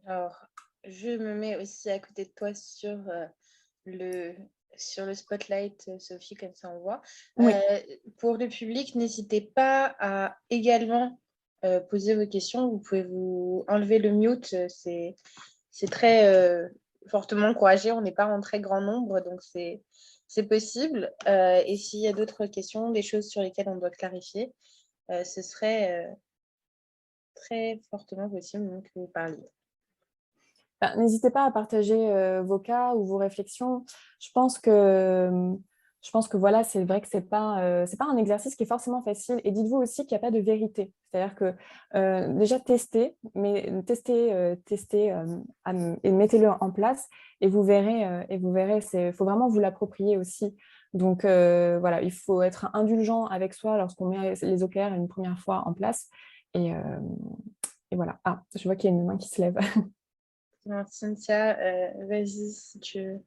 Alors, je me mets aussi à côté de toi sur le spotlight, Sophie, comme ça on voit. Oui. Pour le public, n'hésitez pas à également poser vos questions. Vous pouvez vous enlever le mute. C'est très fortement encouragé. On n'est pas en très grand nombre, donc c'est possible. Et s'il y a d'autres questions, des choses sur lesquelles on doit clarifier, ce serait très fortement possible que vous parliez. N'hésitez pas à partager vos cas ou vos réflexions. Je pense que je pense que voilà, c'est vrai que c'est pas un exercice qui est forcément facile. Et dites-vous aussi qu'il n'y a pas de vérité. C'est-à-dire que déjà testez, mais testez et mettez-le en place et vous verrez, faut vraiment vous l'approprier aussi. Donc voilà, il faut être indulgent avec soi lorsqu'on met les OKR une première fois en place. Et, euh, et voilà. Ah, je vois qu'il y a une main qui se lève. Non, Cynthia, vas-y si tu veux.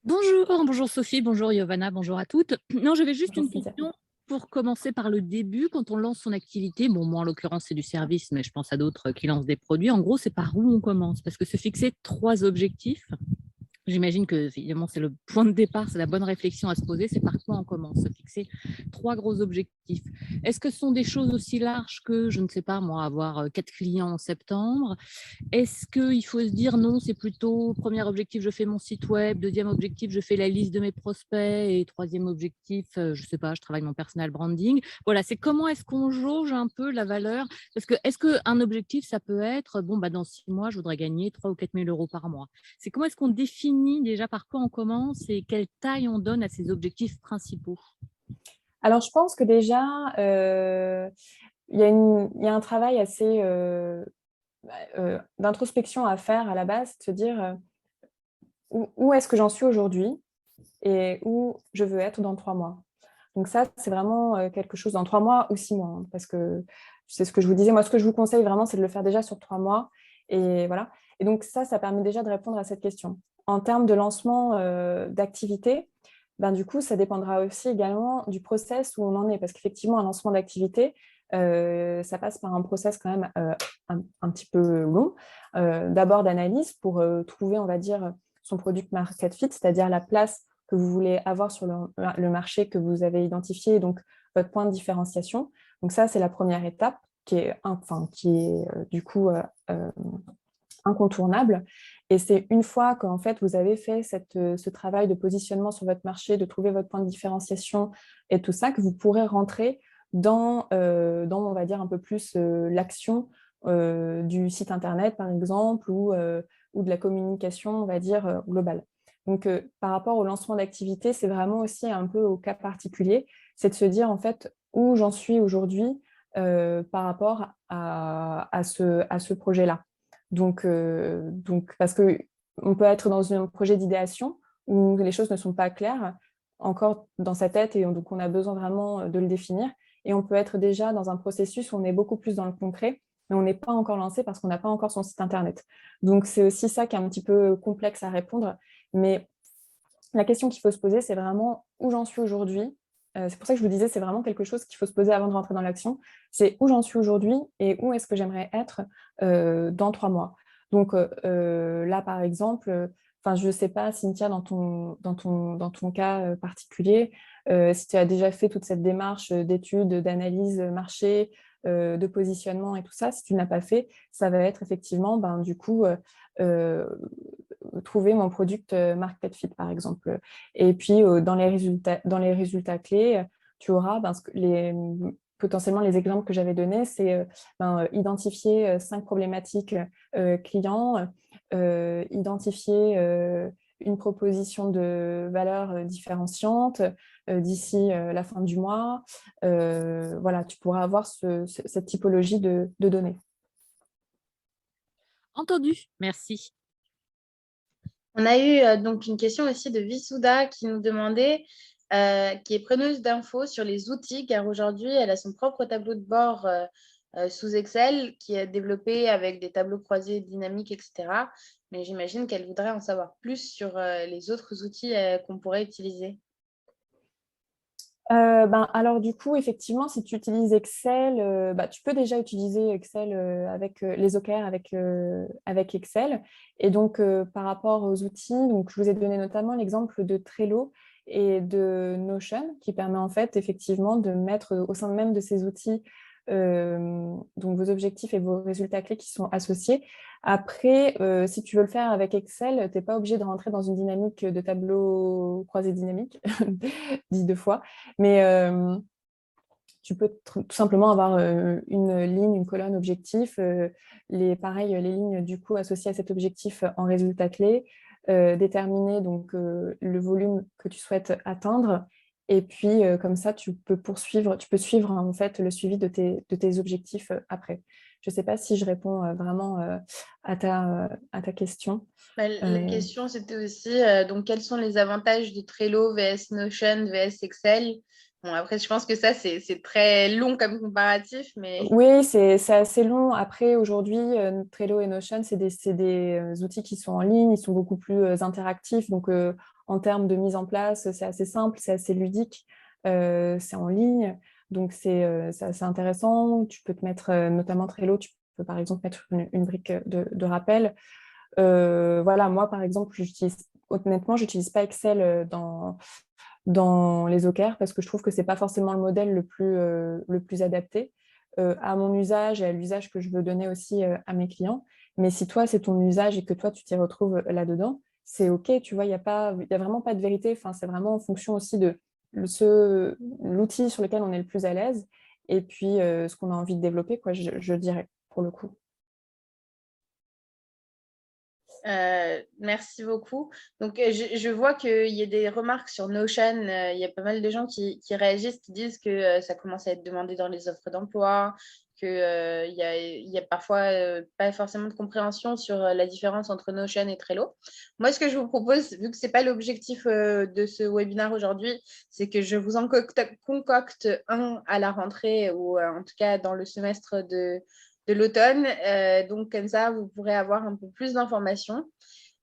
Bonjour Sophie, bonjour Yovana, bonjour à toutes. Non, j'avais juste Bonjour une Cynthia. question pour commencer par le début. Quand on lance son activité, bon, moi en l'occurrence c'est du service, mais je pense à d'autres qui lancent des produits. En gros, c'est par où on commence? Parce que se fixer 3 objectifs, j'imagine que évidemment c'est le point de départ, c'est la bonne réflexion à se poser, c'est par quoi on commence, se fixer 3 gros objectifs. Est-ce que ce sont des choses aussi larges que, je ne sais pas moi, avoir 4 clients en septembre? Est-ce qu'il faut se dire non, c'est plutôt premier objectif, je fais mon site web, deuxième objectif, je fais la liste de mes prospects et troisième objectif, je sais pas, je travaille mon personal branding. Voilà, c'est comment est-ce qu'on jauge un peu la valeur? Parce que est-ce qu'un objectif, ça peut être, bon, bah, dans 6 mois, je voudrais gagner 3 ou 4 000 euros par mois. C'est comment est-ce qu'on définit déjà par quoi on commence et quelle taille on donne à ces objectifs principaux? Alors, je pense que déjà, il y a un travail assez d'introspection à faire à la base, de se dire où est-ce que j'en suis aujourd'hui et où je veux être dans 3 mois. Donc ça, c'est vraiment quelque chose dans 3 mois ou 6 mois, hein, parce que c'est ce que je vous disais. Moi, ce que je vous conseille vraiment, c'est de le faire déjà sur 3 mois. Et voilà. Et donc ça permet déjà de répondre à cette question. En termes de lancement d'activité, ben, du coup, ça dépendra aussi également du process où on en est, parce qu'effectivement, un lancement d'activité, ça passe par un process quand même un petit peu long. D'abord d'analyse pour trouver, on va dire, son product market fit, c'est-à-dire la place que vous voulez avoir sur le marché que vous avez identifié, donc votre point de différenciation. Donc ça, c'est la première étape qui est du coup incontournable. Et c'est une fois qu'en fait, vous avez fait ce travail de positionnement sur votre marché, de trouver votre point de différenciation et tout ça, que vous pourrez rentrer on va dire, un peu plus l'action du site Internet, par exemple, ou de la communication, on va dire, globale. Donc, par rapport au lancement d'activité, c'est vraiment aussi un peu au cas particulier, c'est de se dire, en fait, où j'en suis aujourd'hui par rapport à ce projet-là. Donc, parce qu'on peut être dans un projet d'idéation où les choses ne sont pas claires encore dans sa tête et donc on a besoin vraiment de le définir. Et on peut être déjà dans un processus où on est beaucoup plus dans le concret, mais on n'est pas encore lancé parce qu'on n'a pas encore son site Internet. Donc, c'est aussi ça qui est un petit peu complexe à répondre. Mais la question qu'il faut se poser, c'est vraiment où j'en suis aujourd'hui. C'est pour ça que je vous disais, c'est vraiment quelque chose qu'il faut se poser avant de rentrer dans l'action. C'est où j'en suis aujourd'hui et où est-ce que j'aimerais être dans 3 mois. Donc là, par exemple, je ne sais pas, Cynthia, dans ton cas particulier, si tu as déjà fait toute cette démarche d'études, d'analyse marché, de positionnement et tout ça, si tu n'as pas fait, ça va être effectivement, du coup, euh, trouver mon product market fit, par exemple. Et puis, dans les résultats clés, tu auras potentiellement les exemples que j'avais donnés, c'est identifier 5 problématiques clients, identifier une proposition de valeur différenciante d'ici la fin du mois. Voilà, tu pourras avoir cette typologie de données. Entendu, merci. On a eu donc une question aussi de Visuda qui nous demandait, qui est preneuse d'infos sur les outils, car aujourd'hui, elle a son propre tableau de bord sous Excel qui est développé avec des tableaux croisés dynamiques, etc. Mais j'imagine qu'elle voudrait en savoir plus sur les autres outils qu'on pourrait utiliser. Alors du coup, effectivement, si tu utilises Excel, tu peux déjà utiliser Excel avec les OKR avec Excel. Et donc, par rapport aux outils, donc, je vous ai donné notamment l'exemple de Trello et de Notion, qui permet en fait effectivement de mettre au sein même de ces outils donc vos objectifs et vos résultats clés qui sont associés. Après, si tu veux le faire avec Excel, tu n'es pas obligé de rentrer dans une dynamique de tableau croisé dynamique, dit 2 fois. Mais tu peux tout simplement avoir une ligne, une colonne objectif, pareil, les lignes du coup associées à cet objectif en résultat clé, déterminer donc le volume que tu souhaites atteindre Et puis, comme ça, tu peux suivre en fait le suivi de tes objectifs après. Je ne sais pas si je réponds vraiment à ta question. La question, c'était aussi, donc, quels sont les avantages de Trello vs Notion vs Excel? Bon, après, je pense que ça, c'est très long comme comparatif, mais… Oui, c'est assez long. Après, aujourd'hui, Trello et Notion, c'est des outils qui sont en ligne, ils sont beaucoup plus interactifs. Donc, en termes de mise en place, c'est assez simple, c'est assez ludique, c'est en ligne. Donc, c'est assez intéressant. Tu peux te mettre, notamment Trello, tu peux par exemple mettre une brique de rappel. Voilà, moi, par exemple, honnêtement, je n'utilise pas Excel dans les OKR parce que je trouve que ce n'est pas forcément le modèle le plus adapté à mon usage et à l'usage que je veux donner aussi à mes clients. Mais si toi, c'est ton usage et que toi, tu t'y retrouves là-dedans, c'est OK, tu vois, il y a vraiment pas de vérité. Enfin, c'est vraiment en fonction aussi de l'outil sur lequel on est le plus à l'aise et puis ce qu'on a envie de développer, quoi, je dirais, pour le coup. Merci beaucoup. Donc, je vois qu'il y a des remarques sur Notion. Il y a pas mal de gens qui réagissent, qui disent que ça commence à être demandé dans les offres d'emploi, qu'il y a parfois pas forcément de compréhension sur la différence entre Notion et Trello. Moi, ce que je vous propose, vu que ce n'est pas l'objectif de ce webinaire aujourd'hui, c'est que je vous en concocte un à la rentrée ou en tout cas dans le semestre de l'automne. Donc, comme ça, vous pourrez avoir un peu plus d'informations.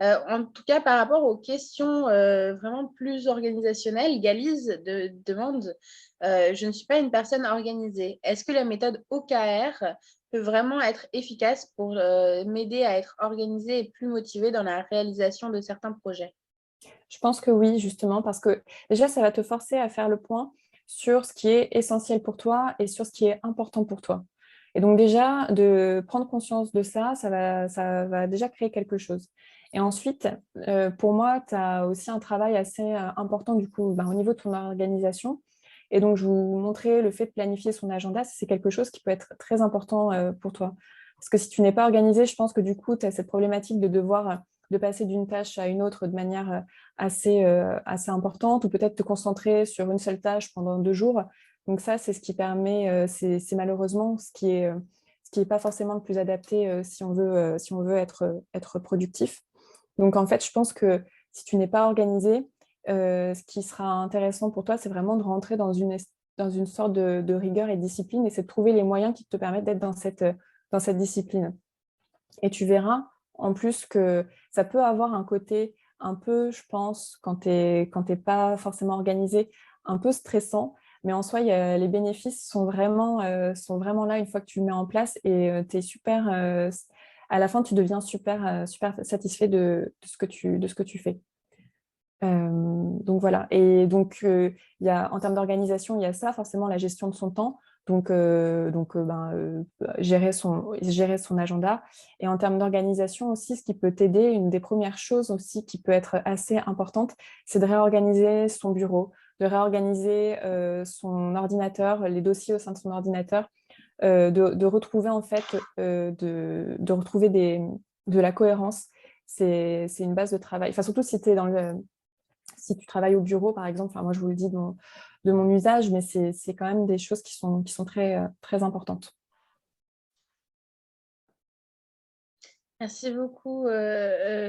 En tout cas, par rapport aux questions vraiment plus organisationnelles, Galise demande je ne suis pas une personne organisée. Est-ce que la méthode OKR peut vraiment être efficace pour m'aider à être organisée et plus motivée dans la réalisation de certains projets? Je pense que oui, justement, parce que déjà, ça va te forcer à faire le point sur ce qui est essentiel pour toi et sur ce qui est important pour toi. Et donc déjà, de prendre conscience de ça, ça va déjà créer quelque chose. Et ensuite, pour moi, tu as aussi un travail assez important du coup au niveau de ton organisation. Et donc, je vous montrais le fait de planifier son agenda, c'est quelque chose qui peut être très important pour toi. Parce que si tu n'es pas organisé, je pense que du coup, tu as cette problématique de devoir de passer d'une tâche à une autre de manière assez importante, ou peut-être te concentrer sur une seule tâche pendant 2 jours. Donc ça, c'est ce qui permet, c'est malheureusement ce qui est pas forcément le plus adapté si on veut être productif. Donc en fait, je pense que si tu n'es pas organisé, ce qui sera intéressant pour toi, c'est vraiment de rentrer dans une sorte de rigueur et de discipline, et c'est de trouver les moyens qui te permettent d'être dans cette discipline. Et tu verras en plus que ça peut avoir un côté un peu, je pense, quand tu n'es pas forcément organisé, un peu stressant. Mais en soi, les bénéfices sont vraiment là une fois que tu le mets en place, et tu es super. À la fin, tu deviens super satisfait de ce que tu fais. Donc voilà. Et donc, en termes d'organisation, il y a ça, forcément la gestion de son temps. Donc, gérer son agenda. Et en termes d'organisation aussi, ce qui peut t'aider, une des premières choses aussi qui peut être assez importante, c'est de réorganiser son bureau, de réorganiser son ordinateur, les dossiers au sein de son ordinateur, de retrouver en fait, de retrouver de la cohérence. C'est une base de travail. Enfin, surtout si tu travailles au bureau, par exemple, enfin, moi je vous le dis de mon usage, mais c'est quand même des choses qui sont très, très importantes. Merci beaucoup,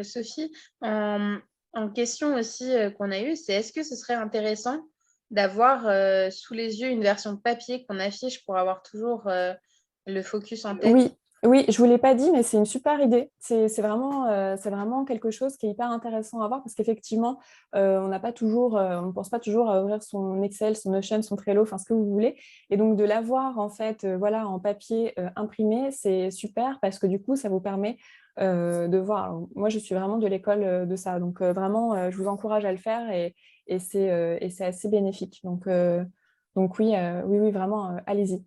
Sophie. En question aussi qu'on a eue, c'est est-ce que ce serait intéressant d'avoir sous les yeux une version papier qu'on affiche pour avoir toujours le focus en tête? Oui, oui, je ne vous l'ai pas dit, mais c'est une super idée. C'est vraiment quelque chose qui est hyper intéressant à voir, parce qu'effectivement, on ne pense pas toujours à ouvrir son Excel, son Notion, son Trello, enfin ce que vous voulez. Et donc de l'avoir en fait, voilà, en papier imprimé, c'est super, parce que du coup, ça vous permet de voir. Alors, moi, je suis vraiment de l'école de ça, donc vraiment, je vous encourage à le faire, et c'est assez bénéfique. Donc oui, oui, oui, vraiment, allez-y.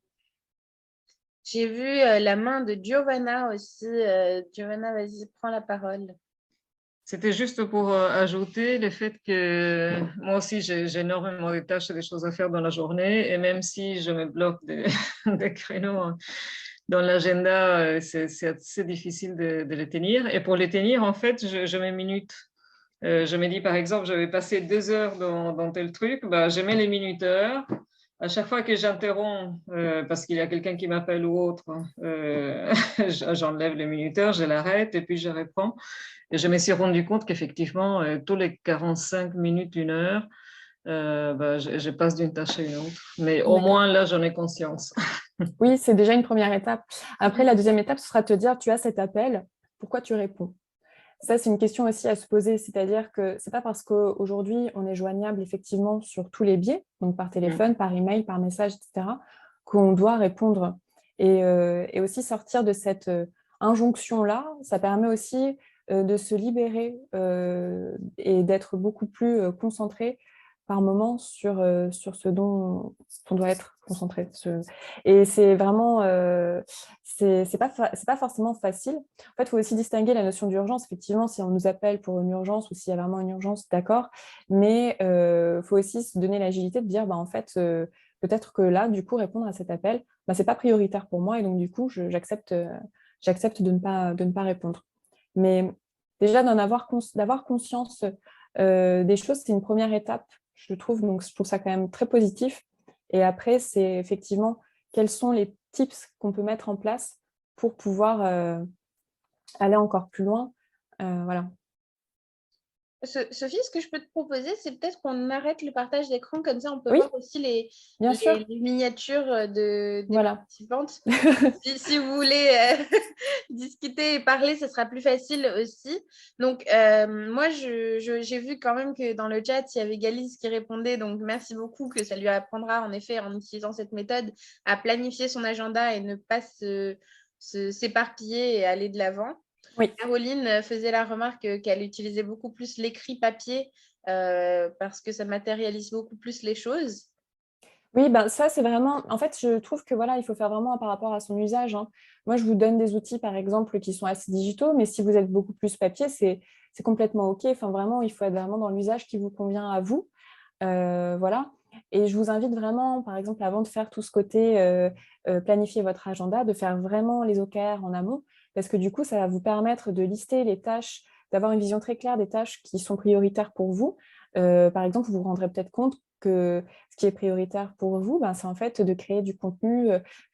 J'ai vu la main de Giovanna aussi. Giovanna, vas-y, prends la parole. C'était juste pour ajouter le fait que moi aussi, j'ai énormément de tâches et des choses à faire dans la journée. Et même si je me bloque des créneaux dans l'agenda, c'est assez difficile de les tenir. Et pour les tenir, en fait, je me minute. Je me dis, par exemple, je vais passer 2 heures dans tel truc, bah, je mets les minuteurs. À chaque fois que j'interromps, parce qu'il y a quelqu'un qui m'appelle ou autre, j'enlève le minuteur, je l'arrête et puis je reprends. Et je me suis rendu compte qu'effectivement, tous les 45 minutes, 1 heure, bah, je passe d'une tâche à une autre. Mais au moins, là, j'en ai conscience. Oui, c'est déjà une première étape. Après, la deuxième étape, ce sera de te dire, tu as cet appel, pourquoi tu réponds? Ça, c'est une question aussi à se poser, c'est-à-dire que ce n'est pas parce qu'aujourd'hui, on est joignable effectivement sur tous les biais, donc par téléphone, par email, par message, etc., qu'on doit répondre. Et aussi sortir de cette injonction-là, ça permet aussi de se libérer et d'être beaucoup plus concentré par moment sur ce dont on doit être concentré. Et c'est vraiment, c'est pas forcément facile. En fait, il faut aussi distinguer la notion d'urgence. Effectivement, si on nous appelle pour une urgence ou s'il y a vraiment une urgence, d'accord. Mais il faut aussi se donner l'agilité de dire, bah, en fait, peut-être que là, du coup, répondre à cet appel, bah, ce n'est pas prioritaire pour moi. Et donc, du coup, j'accepte de ne pas répondre. Mais déjà, d'avoir conscience des choses, c'est une première étape, je trouve. Donc, je trouve ça quand même très positif. Et après, c'est effectivement quels sont les tips qu'on peut mettre en place pour pouvoir aller encore plus loin. Voilà. Sophie, ce que je peux te proposer, c'est peut-être qu'on arrête le partage d'écran, comme ça on peut Oui, voir aussi bien sûr. les miniatures des Voilà. participantes. Si vous voulez discuter et parler, ce sera plus facile aussi. Donc, moi, j'ai vu quand même que dans le chat, il y avait Galice qui répondait. Donc, merci beaucoup, que ça lui apprendra, en effet, en utilisant cette méthode, à planifier son agenda et ne pas s'éparpiller et aller de l'avant. Oui. Caroline faisait la remarque qu'elle utilisait beaucoup plus l'écrit papier parce que ça matérialise beaucoup plus les choses. Oui, ben ça, c'est vraiment… En fait, je trouve que voilà, il faut faire vraiment par rapport à son usage, hein. Moi, je vous donne des outils, par exemple, qui sont assez digitaux, mais si vous êtes beaucoup plus papier, c'est complètement OK. Enfin, vraiment, il faut être vraiment dans l'usage qui vous convient à vous. Voilà. Et je vous invite vraiment, par exemple, avant de faire tout ce côté planifier votre agenda, de faire vraiment les OKR en amont, parce que du coup, ça va vous permettre de lister les tâches, d'avoir une vision très claire des tâches qui sont prioritaires pour vous. Par exemple, vous vous rendrez peut-être compte que ce qui est prioritaire pour vous, ben, c'est en fait de créer du contenu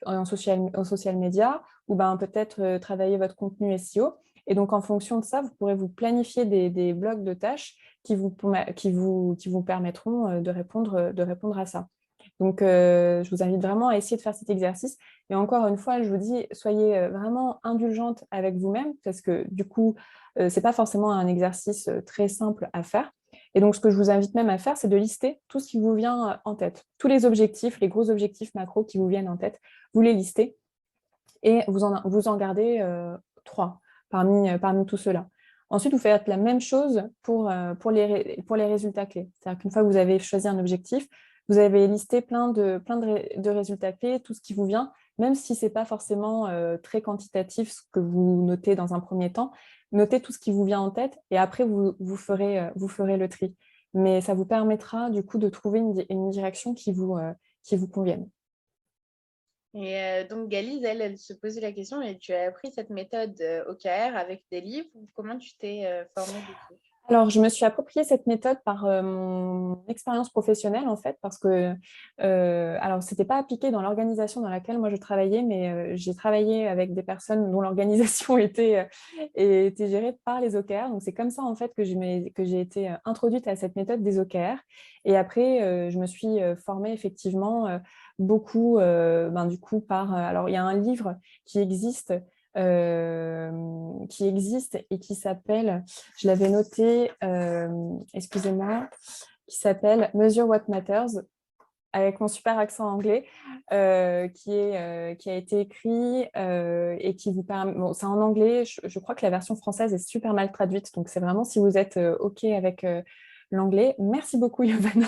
en social media ou ben, peut-être travailler votre contenu SEO. Et donc, en fonction de ça, vous pourrez vous planifier des blocs de tâches qui vous permettront de répondre à ça. Donc, je vous invite vraiment à essayer de faire cet exercice. Et encore une fois, je vous dis, soyez vraiment indulgente avec vous-même parce que du coup, ce n'est pas forcément un exercice très simple à faire. Et donc, ce que je vous invite même à faire, c'est de lister tout ce qui vous vient en tête. Tous les objectifs, les gros objectifs macro qui vous viennent en tête, vous les listez et vous en gardez 3 parmi tout cela. Ensuite, vous faites la même chose pour les résultats clés. C'est-à-dire qu'une fois que vous avez choisi un objectif, vous avez listé plein de résultats clés, tout ce qui vous vient, même si ce n'est pas forcément très quantitatif ce que vous notez dans un premier temps. Notez tout ce qui vous vient en tête et après, vous ferez le tri. Mais ça vous permettra du coup de trouver une direction qui vous convienne. Et donc, Galise, elle se posait la question, et tu as appris cette méthode OKR avec des livres, ou comment tu t'es formée dessus? Alors, je me suis approprié cette méthode par mon expérience professionnelle, en fait, parce que, alors, ce n'était pas appliqué dans l'organisation dans laquelle moi je travaillais, mais j'ai travaillé avec des personnes dont l'organisation était gérée par les OKR. Donc, c'est comme ça, en fait, que j'ai été introduite à cette méthode des OKR. Et après, je me suis formée effectivement beaucoup, du coup, alors, il y a un livre qui existe et qui s'appelle, je l'avais noté, excusez-moi, qui s'appelle Measure What Matters, avec mon super accent anglais, qui a été écrit et qui vous permet… Bon, c'est en anglais, je crois que la version française est super mal traduite, donc c'est vraiment si vous êtes OK avec l'anglais. Merci beaucoup, Yovana,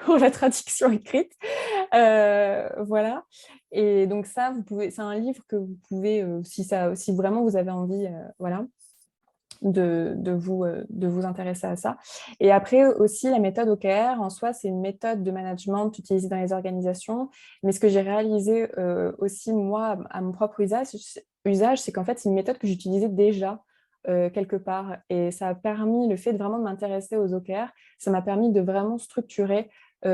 pour la traduction écrite. Voilà. Et donc ça, c'est un livre que vous pouvez, si vraiment vous avez envie, voilà, de vous intéresser à ça. Et après aussi, la méthode OKR, en soi, c'est une méthode de management utilisée dans les organisations. Mais ce que j'ai réalisé aussi, moi, à mon propre usage, c'est qu'en fait, c'est une méthode que j'utilisais déjà quelque part. Et ça a permis, le fait de vraiment m'intéresser aux OKR, ça m'a permis de vraiment structurer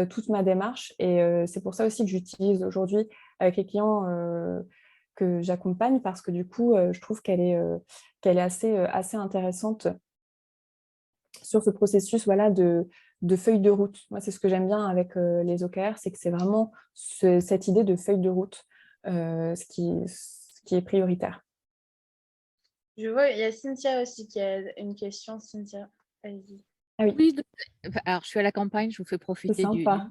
toute ma démarche. Et c'est pour ça aussi que j'utilise aujourd'hui avec les clients que j'accompagne, parce que du coup, je trouve qu'elle est assez intéressante sur ce processus voilà, de feuille de route. Moi, c'est ce que j'aime bien avec les OKR, c'est que c'est vraiment cette idée de feuille de route, ce qui est prioritaire. Je vois, il y a Cynthia aussi qui a une question. Cynthia, vas-y. Ah oui, Oui, alors je suis à la campagne, je vous fais c'est profiter du sympa.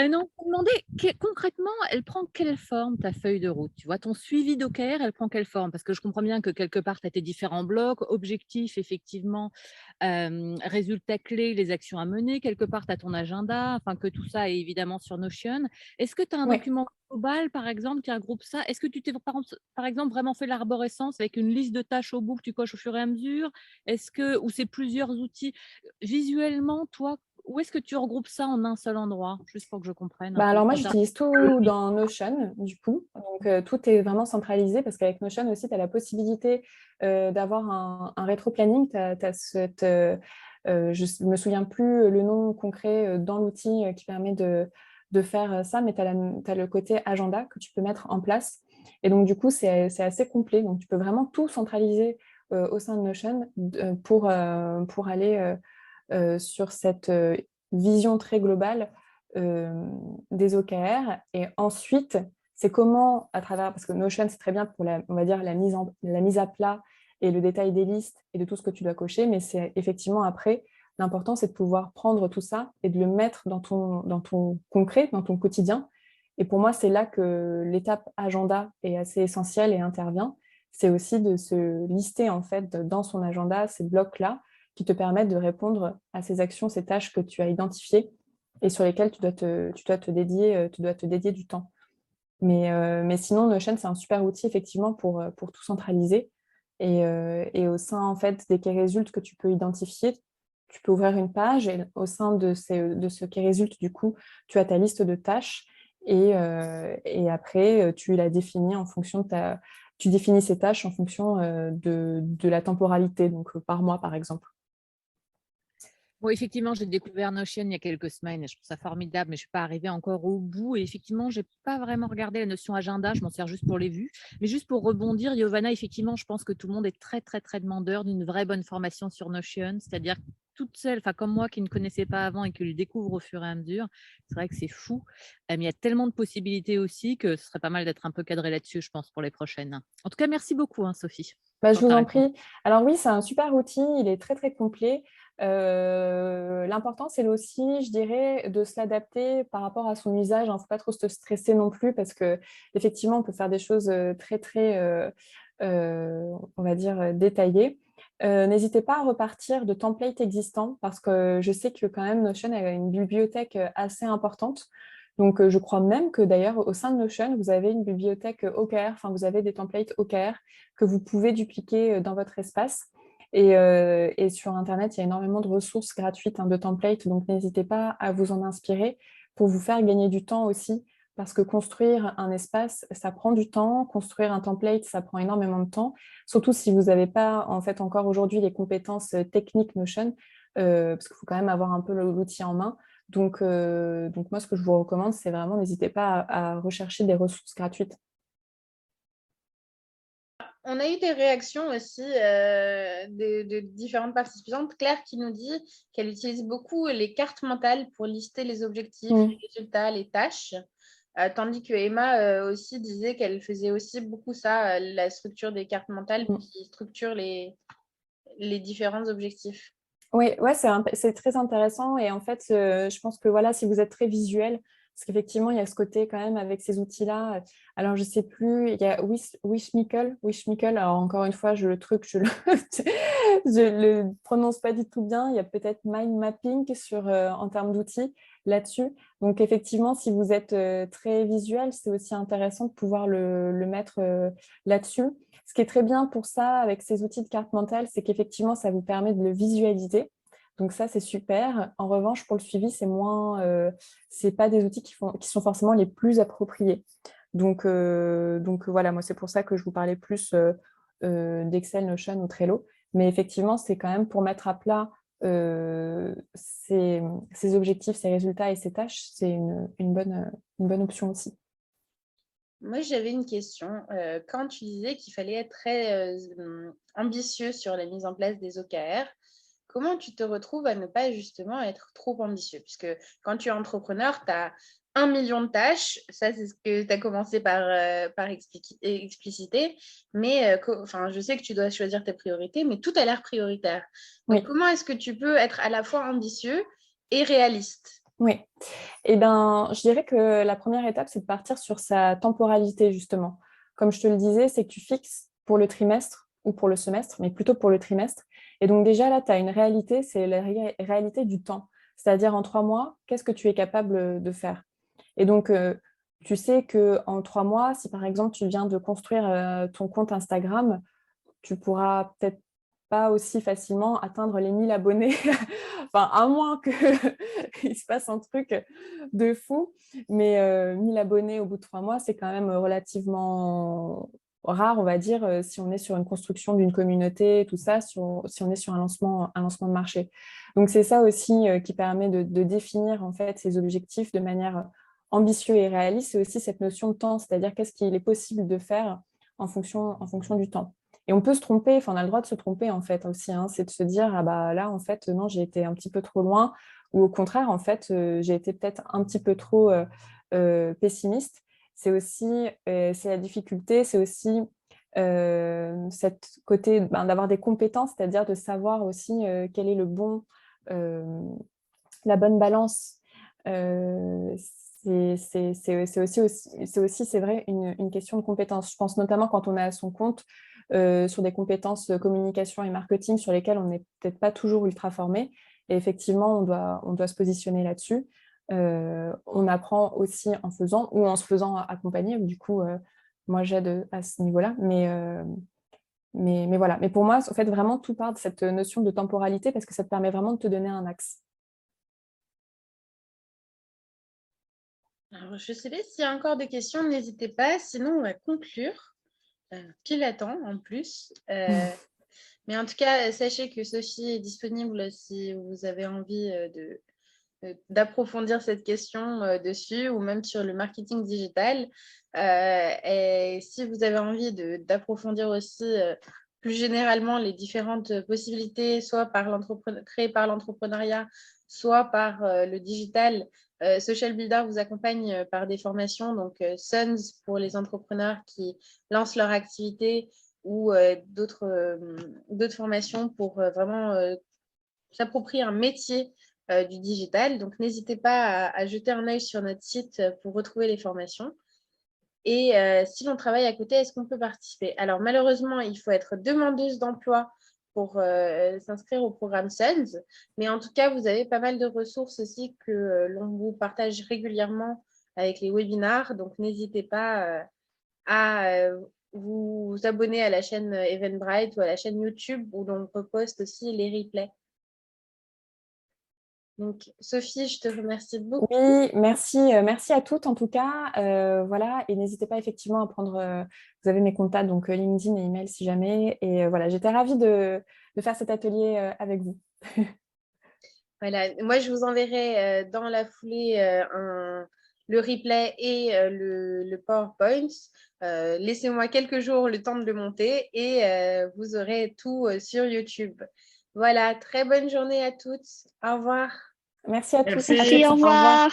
non, pour demander concrètement, elle prend quelle forme ta feuille de route? Tu vois, ton suivi d'OKR, elle prend quelle forme? Parce que je comprends bien que quelque part, tu as tes différents blocs, objectifs, effectivement, résultats clés, les actions à mener. Quelque part, tu as ton agenda, enfin que tout ça est évidemment sur Notion. Est-ce que tu as un Oui. document global, par exemple, qui regroupe ça? Est-ce que tu t'es, par exemple, vraiment fait l'arborescence avec une liste de tâches au bout que tu coches au fur et à mesure? Est-ce que, ou c'est plusieurs outils? Visuellement, toi, où est-ce que tu regroupes ça en un seul endroit? Juste pour que je comprenne un peu. Alors moi, j'utilise tout dans Notion, du coup. Donc, tout est vraiment centralisé parce qu'avec Notion aussi, tu as la possibilité d'avoir un rétro-planning. Je ne me souviens plus le nom concret dans l'outil qui permet de faire ça, mais tu as le côté agenda que tu peux mettre en place. Et donc, du coup, c'est assez complet. Donc, tu peux vraiment tout centraliser au sein de Notion pour aller sur cette vision très globale des OKR. Et ensuite, c'est comment, à travers, parce que Notion, c'est très bien pour on va dire, la mise à plat et le détail des listes et de tout ce que tu dois cocher, mais c'est effectivement après, l'important, c'est de pouvoir prendre tout ça et de le mettre dans ton concret, dans ton quotidien. Et pour moi, c'est là que l'étape agenda est assez essentielle et intervient. C'est aussi de se lister, en fait, dans son agenda, ces blocs-là, qui te permettent de répondre à ces actions, ces tâches que tu as identifiées et sur lesquelles tu dois te dédier du temps. Mais sinon, Notion, c'est un super outil effectivement pour tout centraliser. Et au sein en fait, des qui résultent que tu peux identifier, tu peux ouvrir une page et au sein de ce qui résulte, du coup, tu as ta liste de tâches et après, tu la définis en fonction de tu définis ces tâches en fonction de la temporalité, donc par mois par exemple. Bon, effectivement, j'ai découvert Notion il y a quelques semaines et je trouve ça formidable, mais je ne suis pas arrivée encore au bout. Et effectivement, je n'ai pas vraiment regardé la notion agenda, je m'en sers juste pour les vues. Mais juste pour rebondir, Giovanna, effectivement, je pense que tout le monde est très, très, très demandeur d'une vraie bonne formation sur Notion, c'est-à-dire toute seule, enfin comme moi qui ne connaissais pas avant et qui le découvre au fur et à mesure, c'est vrai que c'est fou. Mais il y a tellement de possibilités aussi que ce serait pas mal d'être un peu cadré là-dessus, je pense, pour les prochaines. En tout cas, merci beaucoup, hein, Sophie. Je vous en prie. Alors oui, c'est un super outil, il est très très complet. L'important, c'est aussi, je dirais, de se l'adapter par rapport à son usage. Il ne faut pas trop se stresser non plus parce qu'effectivement, on peut faire des choses très très, on va dire, détaillées. N'hésitez pas à repartir de templates existants parce que je sais que quand même Notion a une bibliothèque assez importante. Donc, je crois même que d'ailleurs, au sein de Notion, vous avez une bibliothèque OKR, enfin, vous avez des templates OKR que vous pouvez dupliquer dans votre espace. Et sur Internet, il y a énormément de ressources gratuites de templates, donc n'hésitez pas à vous en inspirer pour vous faire gagner du temps aussi, parce que construire un espace, ça prend du temps. Construire un template, ça prend énormément de temps, surtout si vous n'avez pas en fait encore aujourd'hui les compétences techniques Notion, parce qu'il faut quand même avoir un peu l'outil en main. Donc moi, ce que je vous recommande, c'est vraiment, n'hésitez pas à rechercher des ressources gratuites. On a eu des réactions aussi de différentes participantes. Claire qui nous dit qu'elle utilise beaucoup les cartes mentales pour lister les objectifs, les résultats, les tâches. Tandis que Emma aussi disait qu'elle faisait aussi beaucoup ça, la structure des cartes mentales qui structure les différents objectifs. Oui, ouais, c'est très intéressant. Et en fait, je pense que voilà, si vous êtes très visuel, parce qu'effectivement, il y a ce côté quand même avec ces outils-là. Alors, je ne sais plus, il y a Wishmickle. Alors, encore une fois, je le prononce pas du tout bien. Il y a peut-être mind mapping en termes d'outils là-dessus. Donc, effectivement, si vous êtes très visuel, c'est aussi intéressant de pouvoir le mettre là-dessus. Ce qui est très bien pour ça, avec ces outils de carte mentale, c'est qu'effectivement, ça vous permet de le visualiser. Donc ça, c'est super. En revanche, pour le suivi, c'est pas des outils qui sont forcément les plus appropriés. Donc voilà, moi, c'est pour ça que je vous parlais plus d'Excel, Notion ou Trello. Mais effectivement, c'est quand même pour mettre à plat ces objectifs, ces résultats et ces tâches, c'est une bonne option aussi. Moi, j'avais une question. Quand tu disais qu'il fallait être très ambitieux sur la mise en place des OKR, comment tu te retrouves à ne pas justement être trop ambitieux? Puisque quand tu es entrepreneur, tu as 1 million de tâches. Ça, c'est ce que tu as commencé par expliciter. Mais je sais que tu dois choisir tes priorités, mais tout a l'air prioritaire. Donc, Oui. comment est-ce que tu peux être à la fois ambitieux et réaliste? Oui. Eh ben, je dirais que la première étape, c'est de partir sur sa temporalité, justement. Comme je te le disais, c'est que tu fixes pour le trimestre ou pour le semestre, mais plutôt pour le trimestre. Et donc déjà, là, tu as une réalité, c'est la réalité du temps. C'est-à-dire en 3 mois, qu'est-ce que tu es capable de faire? Et donc, tu sais qu'en 3 mois, si par exemple, tu viens de construire ton compte Instagram, tu pourras peut-être pas aussi facilement atteindre les 1000 abonnés, enfin, à moins qu'il se passe un truc de fou. Mais 1000 abonnés au bout de 3 mois, c'est quand même relativement rare, on va dire, si on est sur une construction d'une communauté, tout ça, si on est sur un lancement de marché. Donc, c'est ça aussi qui permet de définir en fait ces objectifs de manière ambitieuse et réaliste. C'est aussi cette notion de temps, c'est-à-dire qu'est-ce qu'il est possible de faire en fonction du temps. Et on peut se tromper, enfin, on a le droit de se tromper en fait aussi, hein, c'est de se dire, ah bah là, en fait, non, j'ai été un petit peu trop loin, ou au contraire, en fait, j'ai été peut-être un petit peu trop pessimiste. C'est aussi, c'est la difficulté, c'est aussi cette côté d'avoir des compétences, c'est-à-dire de savoir aussi quel est la bonne balance. C'est aussi, c'est vrai, une question de compétences. Je pense notamment quand on est à son compte, sur des compétences communication et marketing sur lesquelles on n'est peut-être pas toujours ultra formé. Et effectivement, on doit se positionner là-dessus. On apprend aussi en faisant ou en se faisant accompagner. Du coup, moi, j'aide à ce niveau-là. Mais voilà. Mais pour moi, en fait, vraiment, tout part de cette notion de temporalité parce que ça te permet vraiment de te donner un axe. Alors, je ne sais pas s'il y a encore des questions, n'hésitez pas. Sinon, on va conclure. Pile à temps, en plus. Mais en tout cas, sachez que Sophie est disponible si vous avez envie d'approfondir cette question dessus ou même sur le marketing digital. Et si vous avez envie d'approfondir aussi plus généralement les différentes possibilités, soit créées par l'entrepreneuriat, soit par le digital, Social Builder vous accompagne par des formations, donc Sons pour les entrepreneurs qui lancent leur activité ou d'autres formations pour vraiment s'approprier un métier du digital. Donc, n'hésitez pas à jeter un œil sur notre site pour retrouver les formations. Et si l'on travaille à côté, est-ce qu'on peut participer? Alors, malheureusement, il faut être demandeuse d'emploi pour s'inscrire au programme SUNS. Mais en tout cas, vous avez pas mal de ressources aussi que l'on vous partage régulièrement avec les webinars. Donc, n'hésitez pas à vous abonner à la chaîne Eventbrite ou à la chaîne YouTube où l'on reposte aussi les replays. Donc, Sophie, je te remercie beaucoup. Oui, merci à toutes en tout cas. Voilà, et n'hésitez pas effectivement à prendre, vous avez mes contacts, donc LinkedIn et email si jamais. Et voilà, j'étais ravie de faire cet atelier avec vous. Voilà, moi je vous enverrai dans la foulée le replay et le PowerPoint. Laissez-moi quelques jours le temps de le monter et vous aurez tout sur YouTube. Voilà, très bonne journée à toutes. Au revoir. Merci à tous. Merci. Au revoir.